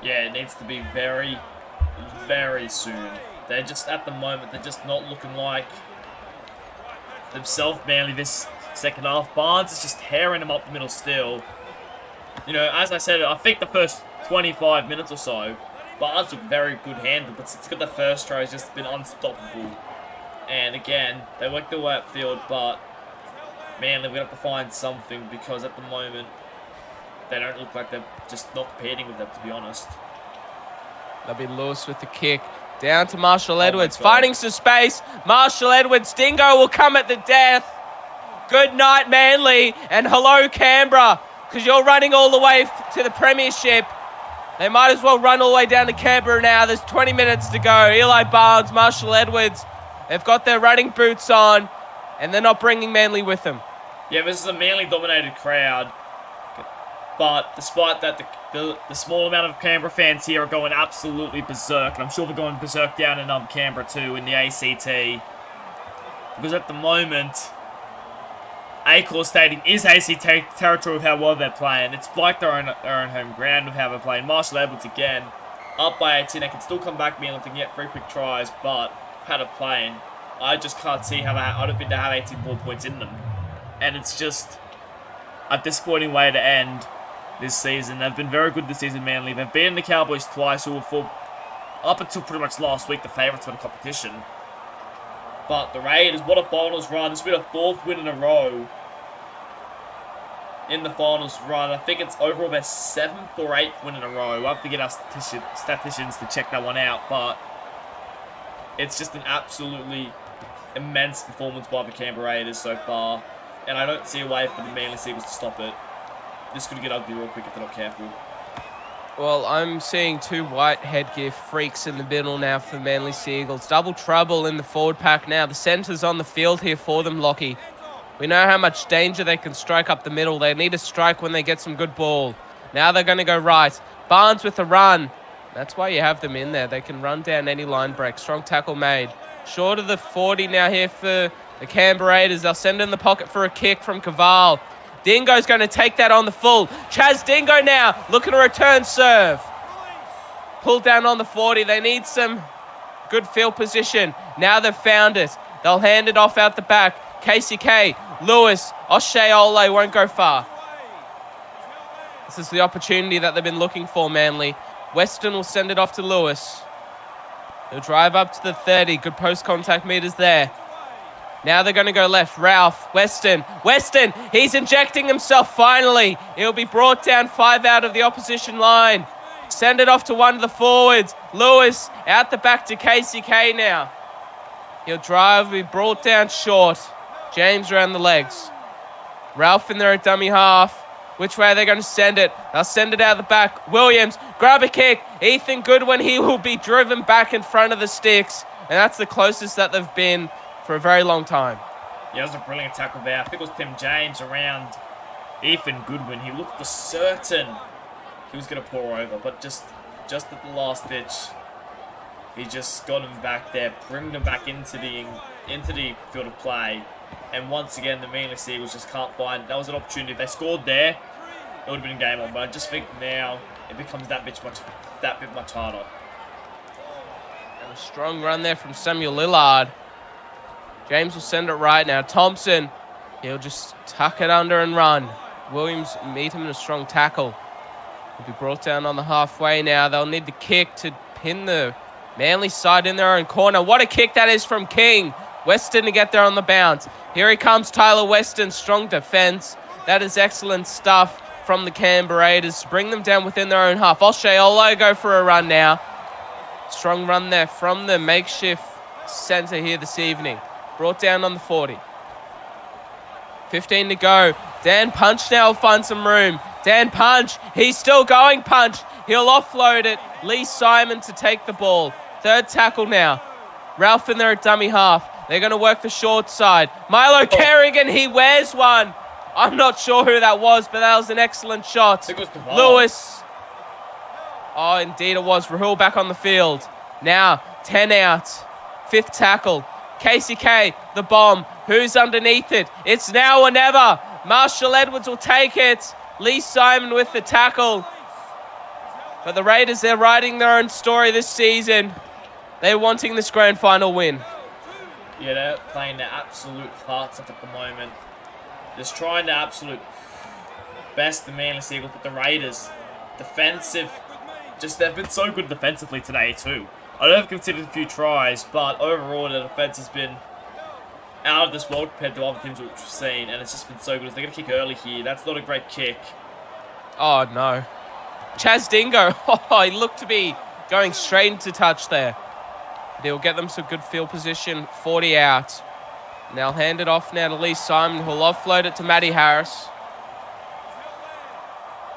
Yeah, it needs to be very, very soon. They're just, at the moment, they're just not looking like themselves, Manly, this second half. Barnes is just tearing them up the middle still. You know, as I said, I think the first 25 minutes or so, Barnes looked very good handled, but since he got the first try, he's just been unstoppable. And again, they worked their way upfield, but Manly, we're going to have to find something, because at the moment, they don't look like they're just not competing with them, to be honest. They'll be Lewis with the kick. Down to Marshall Edwards. Finding some space. Marshall Edwards. Dingo will come at the death. Good night, Manly. And hello, Canberra. because you're running all the way to the Premiership. They might as well run all the way down to Canberra now. There's 20 minutes to go. Eli Barnes, Marshall Edwards, they've got their running boots on, and they're not bringing Manly with them. Yeah, this is a Manly-dominated crowd. But despite that, the small amount of Canberra fans here are going absolutely berserk. And I'm sure they're going berserk down in Canberra too, in the ACT. Because at the moment, Acor Stadium is ACT territory with how well they're playing. It's like their own home ground with how they're playing. Marshall Edwards again, up by 18. They can still come back and they can get 3 quick tries, but how they're playing, I just can't see how I don't think they have 18 ball points in them. And it's just a disappointing way to end this season. They've been very good this season, Manly. They've beaten the Cowboys twice, who were up until pretty much last week the favourites for the competition. But the Raiders, what a finals run. This will be the 4th win in a row in the finals run. I think it's overall their 7th or 8th win in a row. We'll have to get our statisticians to check that one out, but it's just an absolutely immense performance by the Canberra Raiders so far, and I don't see a way for the Manly Seagulls to stop it. This could get ugly real quick if they're not careful. Well, I'm seeing 2 white headgear freaks in the middle now for the Manly Seagulls. Double trouble in the forward pack now. The centre's on the field here for them, Lockie. We know how much danger they can strike up the middle. They need to strike when they get some good ball. Now they're going to go right. Barnes with a run. That's why you have them in there. They can run down any line break. Strong tackle made. Short of the 40 now here for the Canberra Raiders. They'll send in the pocket for a kick from Caval. Dingo's going to take that on the full. Chaz Dingo now looking to return serve. Pulled down on the 40. They need some good field position. Now they've found it. They'll hand it off out the back. KCK, Lewis, O'Shea Ole won't go far. This is the opportunity that they've been looking for, Manly. Weston will send it off to Lewis. He'll drive up to the 30. Good post-contact meters there. Now they're going to go left. Ralph, Weston, he's injecting himself finally. He'll be brought down 5 out of the opposition line. Send it off to one of the forwards. Lewis out the back to KCK now. He'll drive, be brought down short. James around the legs. Ralph in there at dummy half. Which way are they going to send it? They'll send it out the back. Williams, grab a kick. Ethan Goodwin, he will be driven back in front of the sticks. And that's the closest that they've been for a very long time. Yeah, that was a brilliant tackle there. I think it was Tim James around Ethan Goodwin. He looked for certain he was going to pour over, but just at the last ditch, he just got him back there, bringing him back into the field of play. And once again, the Manly Seagulls just can't find. That was an opportunity. If they scored there, it would have been game on. But I just think now it becomes that bit much harder. And a strong run there from Samuel Lillard. James will send it right now. Thompson, he'll just tuck it under and run. Williams meet him in a strong tackle. He'll be brought down on the halfway now. They'll need the kick to pin the Manly side in their own corner. What a kick that is from King. Weston to get there on the bounce. Here he comes, Tyler Weston. Strong defense. That is excellent stuff from the Canberra Raiders. Bring them down within their own half. O'Shea Ole go for a run now. Strong run there from the makeshift centre here this evening. Brought down on the 40. 15 to go. Dan Punch now will find some room. Dan Punch, he's still going Punch. He'll offload it. Lee Simon to take the ball. Third tackle now. Ralph in there at dummy half. They're going to work the short side. Milo Kerrigan, he wears one. I'm not sure who that was, but that was an excellent shot. I think it was Lewis. Oh, indeed it was. Rahul back on the field. Now, 10 out. 5th tackle. KCK, the bomb. Who's underneath it? It's now or never. Marshall Edwards will take it. Lee Simon with the tackle. But the Raiders, they're writing their own story this season. They're wanting this grand final win. Yeah, they're playing their absolute hearts up at the moment. Just trying their absolute best, the Manly Seagulls, but the Raiders, defensive, they've been so good defensively today too. I know they've conceded a few tries, but overall their defense has been out of this world compared to other teams we've seen, and it's just been so good. If they're going to kick early here, that's not a great kick. Oh, no. Chaz Dingo, he looked to be going straight into touch there. They'll get them some good field position, 40 out. And they'll hand it off now to Lee Simon, who'll offload it to Matty Harris.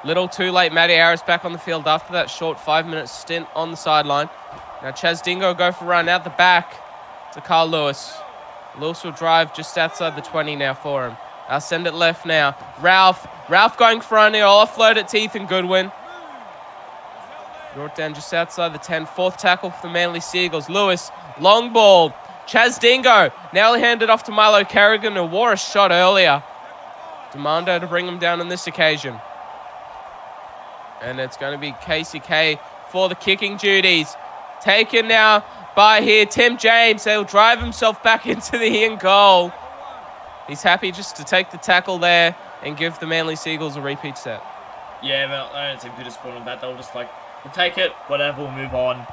Little too late. Matty Harris back on the field after that short 5-minute stint on the sideline. Now Chaz Dingo will go for a run out the back to Carl Lewis. Lewis will drive just outside the 20 now for him. I'll send it left now. Ralph going for running. I'll offload it to Ethan Goodwin. Brought down just outside the 10. Fourth tackle for the Manly Seagulls. Lewis, long ball. Chaz Dingo. Now he handed off to Milo Carrigan, who wore a shot earlier. Demando to bring him down on this occasion. And it's going to be KCK for the kicking duties. Taken now by here, Tim James. He'll drive himself back into the in goal. He's happy just to take the tackle there and give the Manly Seagulls a repeat set. Yeah, but I don't seem too disappointed with that. They'll just like, we'll take it, whatever, we'll move on.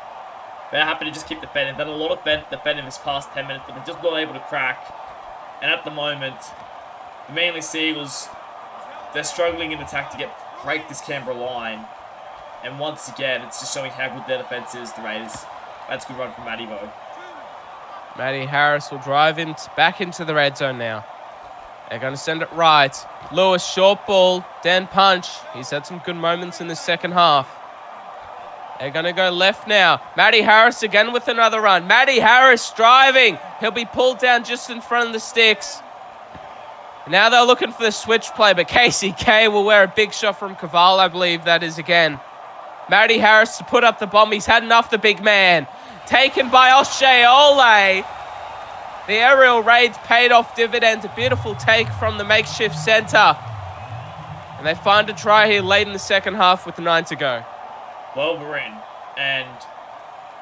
They're happy to just keep defending. Done a lot of defending this past 10 minutes, but they're just not able to crack. And at the moment, the Manly Seagulls, they're struggling in attack to break this Canberra line. And once again, it's just showing how good their defense is, the Raiders. That's a good run from Matty, though. Matty Harris will drive back into the red zone now. They're going to send it right. Lewis, short ball. Dan Punch. He's had some good moments in the second half. They're going to go left now. Matty Harris again with another run. Matty Harris driving. He'll be pulled down just in front of the sticks. Now they're looking for the switch play, but KCK will wear a big shot from Caval, I believe that is again. Matty Harris to put up the bomb. He's had enough, the big man. Taken by O'Shea Ole. The aerial raids paid off dividends. A beautiful take from the makeshift centre. And they find a try here late in the second half with 9 to go. Well, we're in. And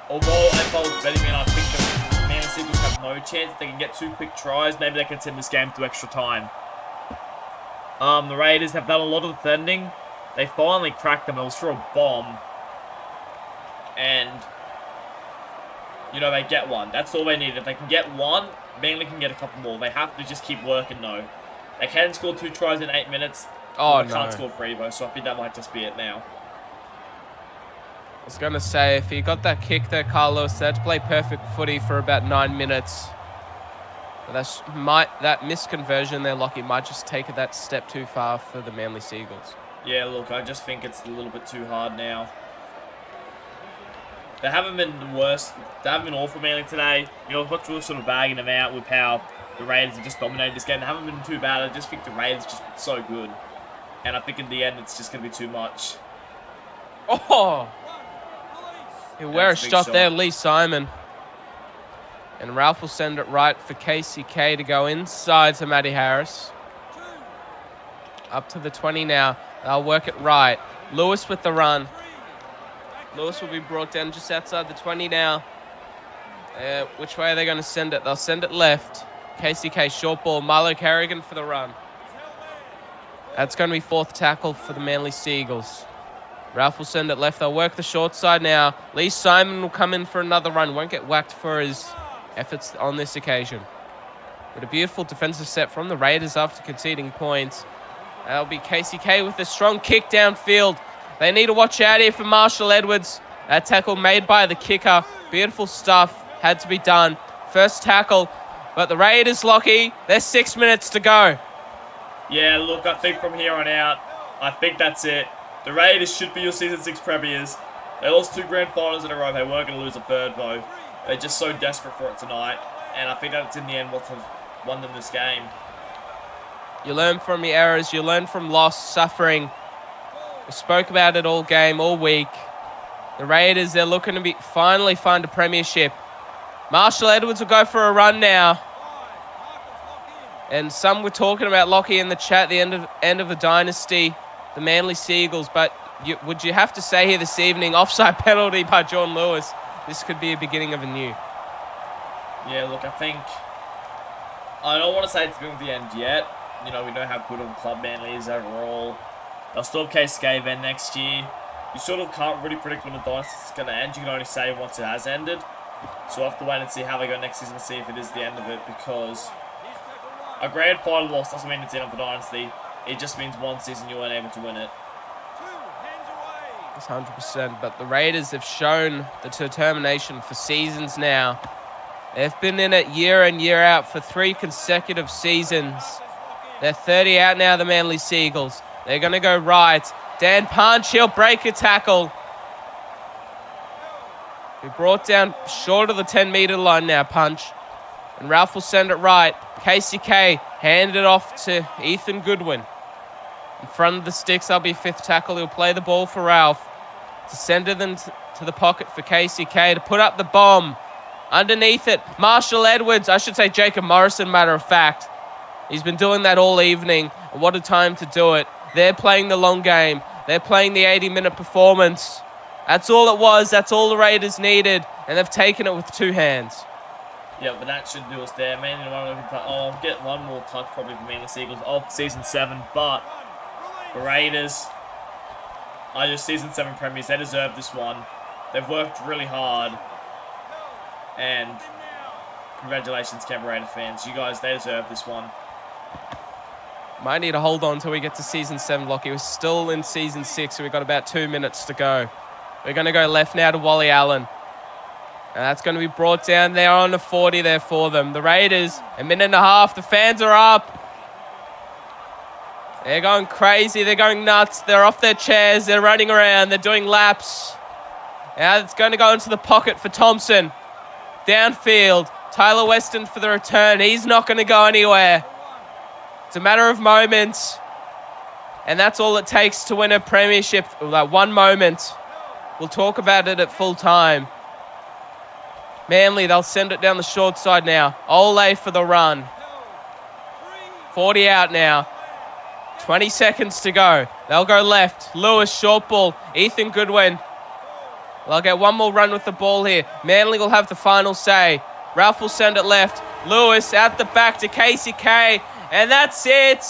although if I was betting man, I think the Manly Seagulls have no chance. If they can get 2 quick tries, maybe they can send this game to extra time. The Raiders have done a lot of defending. They finally cracked them. It was for a bomb. And, you know, they get one. That's all they need. If they can get one, Manly can get a couple more. They have to just keep working, though. They can score 2 tries in 8 minutes. Oh, they can't score 3, though, so I think that might just be it now. I was going to say, if he got that kick there, Carlos, they'd play perfect footy for about 9 minutes. But that misconversion there, Lockie, might just take it that step too far for the Manly Seagulls. Yeah, look, I just think it's a little bit too hard now. They haven't been the worst. They haven't been awful Manly today. You know, we're sort of bagging them out with how the Raiders have just dominated this game. They haven't been too bad. I just think the Raiders just been so good. And I think in the end, it's just going to be too much. Oh! He'll wear a shot there, Lee Simon. And Ralph will send it right for KCK to go inside to Matty Harris. Up to the 20 now. They'll work it right. Lewis with the run. Lewis will be brought down just outside the 20 now. Which way are they going to send it? They'll send it left. KCK short ball. Milo Carrigan for the run. That's going to be 4th tackle for the Manly Seagulls. Ralph will send it left. They'll work the short side now. Lee Simon will come in for another run. Won't get whacked for his efforts on this occasion. But a beautiful defensive set from the Raiders after conceding points. That'll be KCK with a strong kick downfield. They need to watch out here for Marshall Edwards. That tackle made by the kicker. Beautiful stuff. Had to be done. First tackle. But the Raiders, Lockie, there's 6 minutes to go. Yeah, look, I think from here on out, I think that's it. The Raiders should be your Season 6 premiers. They lost 2 grand finals in a row. They weren't going to lose a third, though. They're just so desperate for it tonight. And I think that's in the end what's won them this game. You learn from your errors. You learn from loss, suffering. We spoke about it all game, all week. The Raiders, they're looking to finally find a premiership. Marshall Edwards will go for a run now. And some were talking about Lockie in the chat, the end of the dynasty, the Manly Seagulls. But would you have to say here this evening, offside penalty by John Lewis, this could be a beginning of a new. Yeah, look, I don't want to say it's going to the end yet. You know, we know how good of a club Manly is overall. They'll still have KCK then next year. You sort of can't really predict when the dynasty is going to end. You can only say once it has ended. So we'll have to wait and see how they go next season to see if it is the end of it, because a grand final loss doesn't mean it's the end of the dynasty. It just means one season you weren't able to win it. It's 100%. But the Raiders have shown the determination for seasons now. They've been in it year in, year out for 3 consecutive seasons. They're 30 out now, the Manly Seagulls. They're going to go right. Dan Punch, he'll break a tackle. We brought down short of the 10-meter line now, Punch. And Ralph will send it right. KCK hand it off to Ethan Goodwin. In front of the sticks, that'll be fifth tackle. He'll play the ball for Ralph to send it to the pocket for KCK to put up the bomb. Underneath it, Marshall Edwards, I should say Jacob Morrison, matter of fact. He's been doing that all evening. What a time to do it. They're playing the long game. They're playing the 80-minute performance. That's all it was. That's all the Raiders needed. And they've taken it with two hands. Yeah, but that should do us there. I'll get one more touch probably from the Seagulls of Season 7. But the Raiders are just Season 7 premiers. They deserve this one. They've worked really hard. And congratulations, Canberra Raider fans. You guys, they deserve this one. Might need to hold on until we get to Season 7, Lockie. We're still in Season 6, so we've got about 2 minutes to go. We're going to go left now to Wally Allen. And that's going to be brought down there on the 40 there for them. The Raiders, a minute and a half. The fans are up. They're going crazy. They're going nuts. They're off their chairs. They're running around. They're doing laps. Now it's going to go into the pocket for Thompson. Downfield. Tyler Weston for the return. He's not going to go anywhere. It's a matter of moments. And that's all it takes to win a premiership. Like one moment. We'll talk about it at full time. Manly, they'll send it down the short side now. Ole for the run. 40 out now. 20 seconds to go. They'll go left. Lewis, short ball. Ethan Goodwin. They'll get one more run with the ball here. Manly will have the final say. Ralph will send it left. Lewis out the back to KCK. And that's it.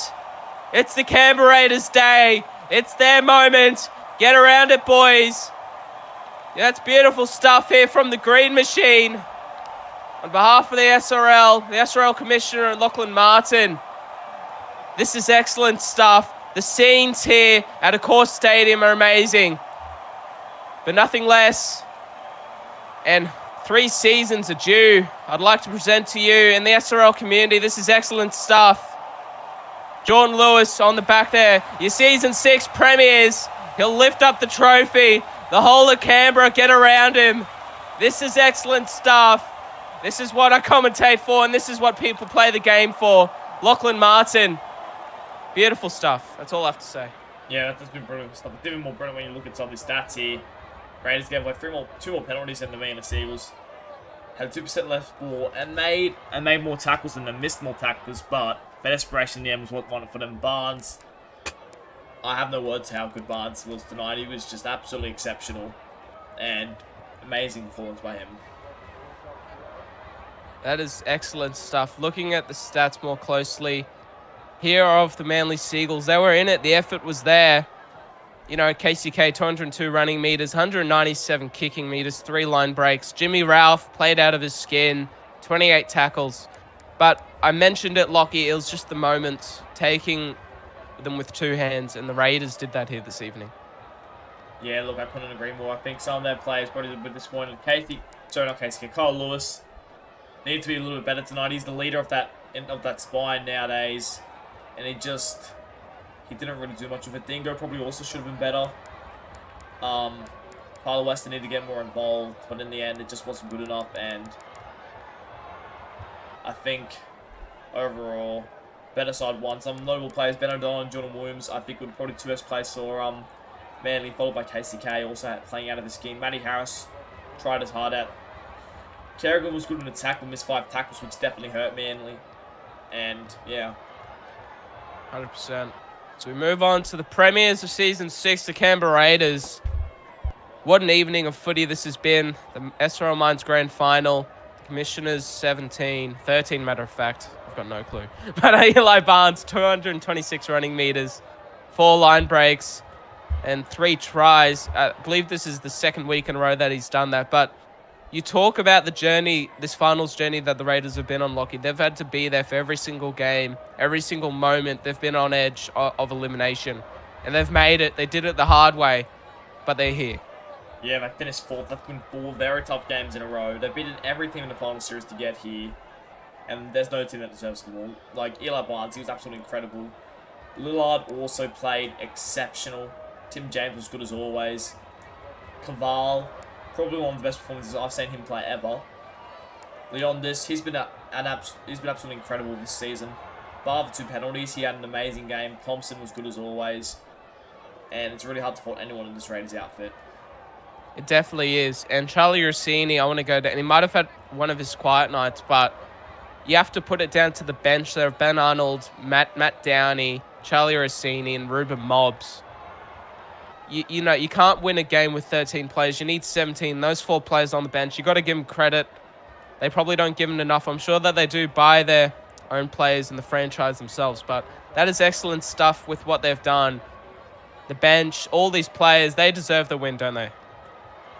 It's the Canberra Raiders' day. It's their moment. Get around it, boys. That's beautiful stuff here from the Green Machine. On behalf of the SRL Commissioner Lachlan Martin, this is excellent stuff. The scenes here at Accor Stadium are amazing. But nothing less. And 3 seasons are due. I'd like to present to you in the SRL community. This is excellent stuff. Jordan Lewis on the back there. Your Season 6 premiers. He'll lift up the trophy. The whole of Canberra get around him. This is excellent stuff. This is what I commentate for, and this is what people play the game for. Lachlan Martin. Beautiful stuff. That's all I have to say. Yeah, that's been brilliant stuff. It's even more brilliant when you look at some of the stats here. Raiders gave away 2 more penalties than the Manly Seagulls. Had 2% left ball and made more tackles than them, missed more tackles, but that desperation in the end was what won it for them. Barnes, I have no words how good Barnes was tonight. He was just absolutely exceptional and amazing performance by him. That is excellent stuff. Looking at the stats more closely, here of the Manly Seagulls, they were in it. The effort was there. You know, KCK, 202 running meters, 197 kicking meters, 3 line breaks. Jimmy Ralph played out of his skin, 28 tackles. But I mentioned it, Lockie, it was just the moment, taking them with 2 hands, and the Raiders did that here this evening. Yeah, look, I couldn't agree more. I think some of their players probably a bit disappointed. Kyle Lewis needs to be a little bit better tonight. He's the leader of that spine nowadays, and he didn't really do much of it. Dingo probably also should have been better. Tyler Weston needed to get more involved, but in the end, it just wasn't good enough. And I think overall, better side won. Some notable players, Ben O'Donnell and Jordan Williams, I think were probably 2 best players for Manly, followed by KCK, also playing out of his game. Matty Harris tried his heart out. Kerrigan was good in the tackle, missed 5 tackles, which definitely hurt Manly. And yeah. 100%. So we move on to the premiers of Season 6, the Canberra Raiders. What an evening of footy this has been. The SRL Mines Grand Final. The Commissioners 13 matter of fact. I've got no clue. But Eli Barnes, 226 running meters, 4 line breaks, and 3 tries. I believe this is the 2nd week in a row that he's done that. But you talk about the journey, this finals journey that the Raiders have been on, Lockie. They've had to be there for every single game, every single moment. They've been on edge of elimination. And they've made it. They did it the hard way, but they're here. Yeah, they finished 4th. They've been 4 very tough games in a row. They've beaten everything in the final series to get here. And there's no team that deserves them all. Like Eli Barnes, he was absolutely incredible. Lillard also played exceptional. Tim James was good as always. Caval, probably one of the best performances I've seen him play ever. Leondis, he's been absolutely incredible this season. Bar the 2 penalties, he had an amazing game. Thompson was good as always. And it's really hard to fault anyone in this Raiders outfit. It definitely is. And Charlie Rossini, I want to go down. He might have had one of his quiet nights, but you have to put it down to the bench there of Ben Arnold, Matt Downey, Charlie Rossini, and Ruben Mobbs. You know, you can't win a game with 13 players. You need 17. Those 4 players on the bench, you got to give them credit. They probably don't give them enough. I'm sure that they do buy their own players in the franchise themselves, but that is excellent stuff with what they've done. The bench, all these players, they deserve the win, don't they?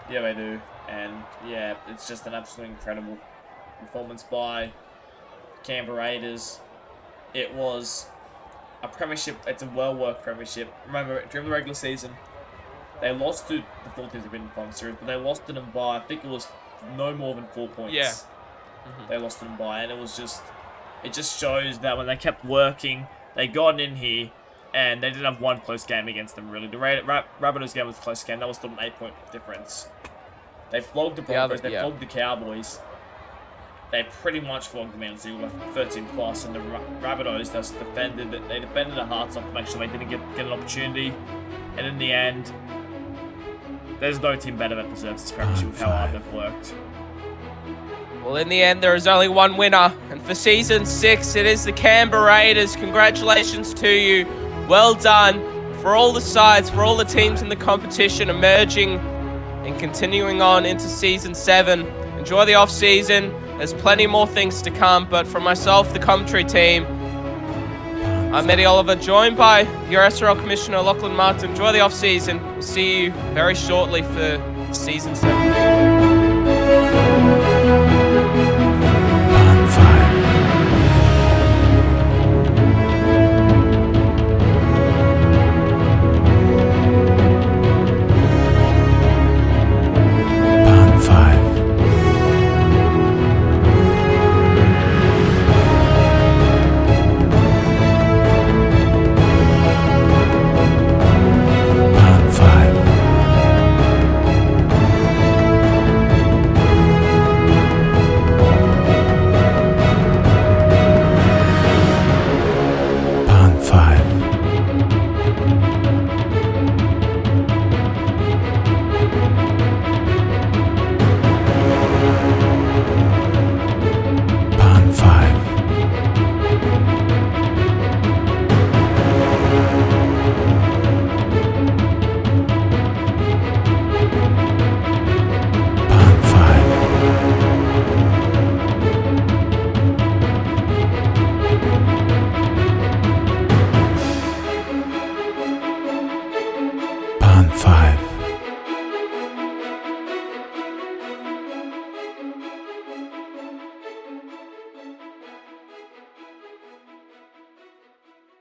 Yeah, they do. And, yeah, it's just an absolutely incredible performance by Canberra Raiders. It was a premiership. It's a well-worked premiership. Remember, during the regular season, they lost to the 4 teams who've been in the final series, but they lost to them by, I think it was no more than 4 points. Yeah. They lost to them by, and it just shows that when they kept working, they got in here, and they didn't have one close game against them, really. The Rabbitohs game was a close game. That was still an 8-point difference. They flogged the Broncos. They flogged the Cowboys. They pretty much flogged the Man City with 13 plus, and the Rabbitohs just defended their hearts off to make sure they didn't get an opportunity. And in the end, there's no team better that deserves this premiership with how hard they've worked. Well, in the end, there is only one winner, and for Season 6, it is the Canberra Raiders. Congratulations to you. Well done for all the sides, for all the teams in the competition emerging and continuing on into Season 7. Enjoy the off-season. There's plenty more things to come, but from myself, the commentary team, I'm Eddie Oliver, joined by your SRL Commissioner, Lachlan Martin. Enjoy the off-season. We'll see you very shortly for Season 7.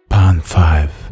Pan 5.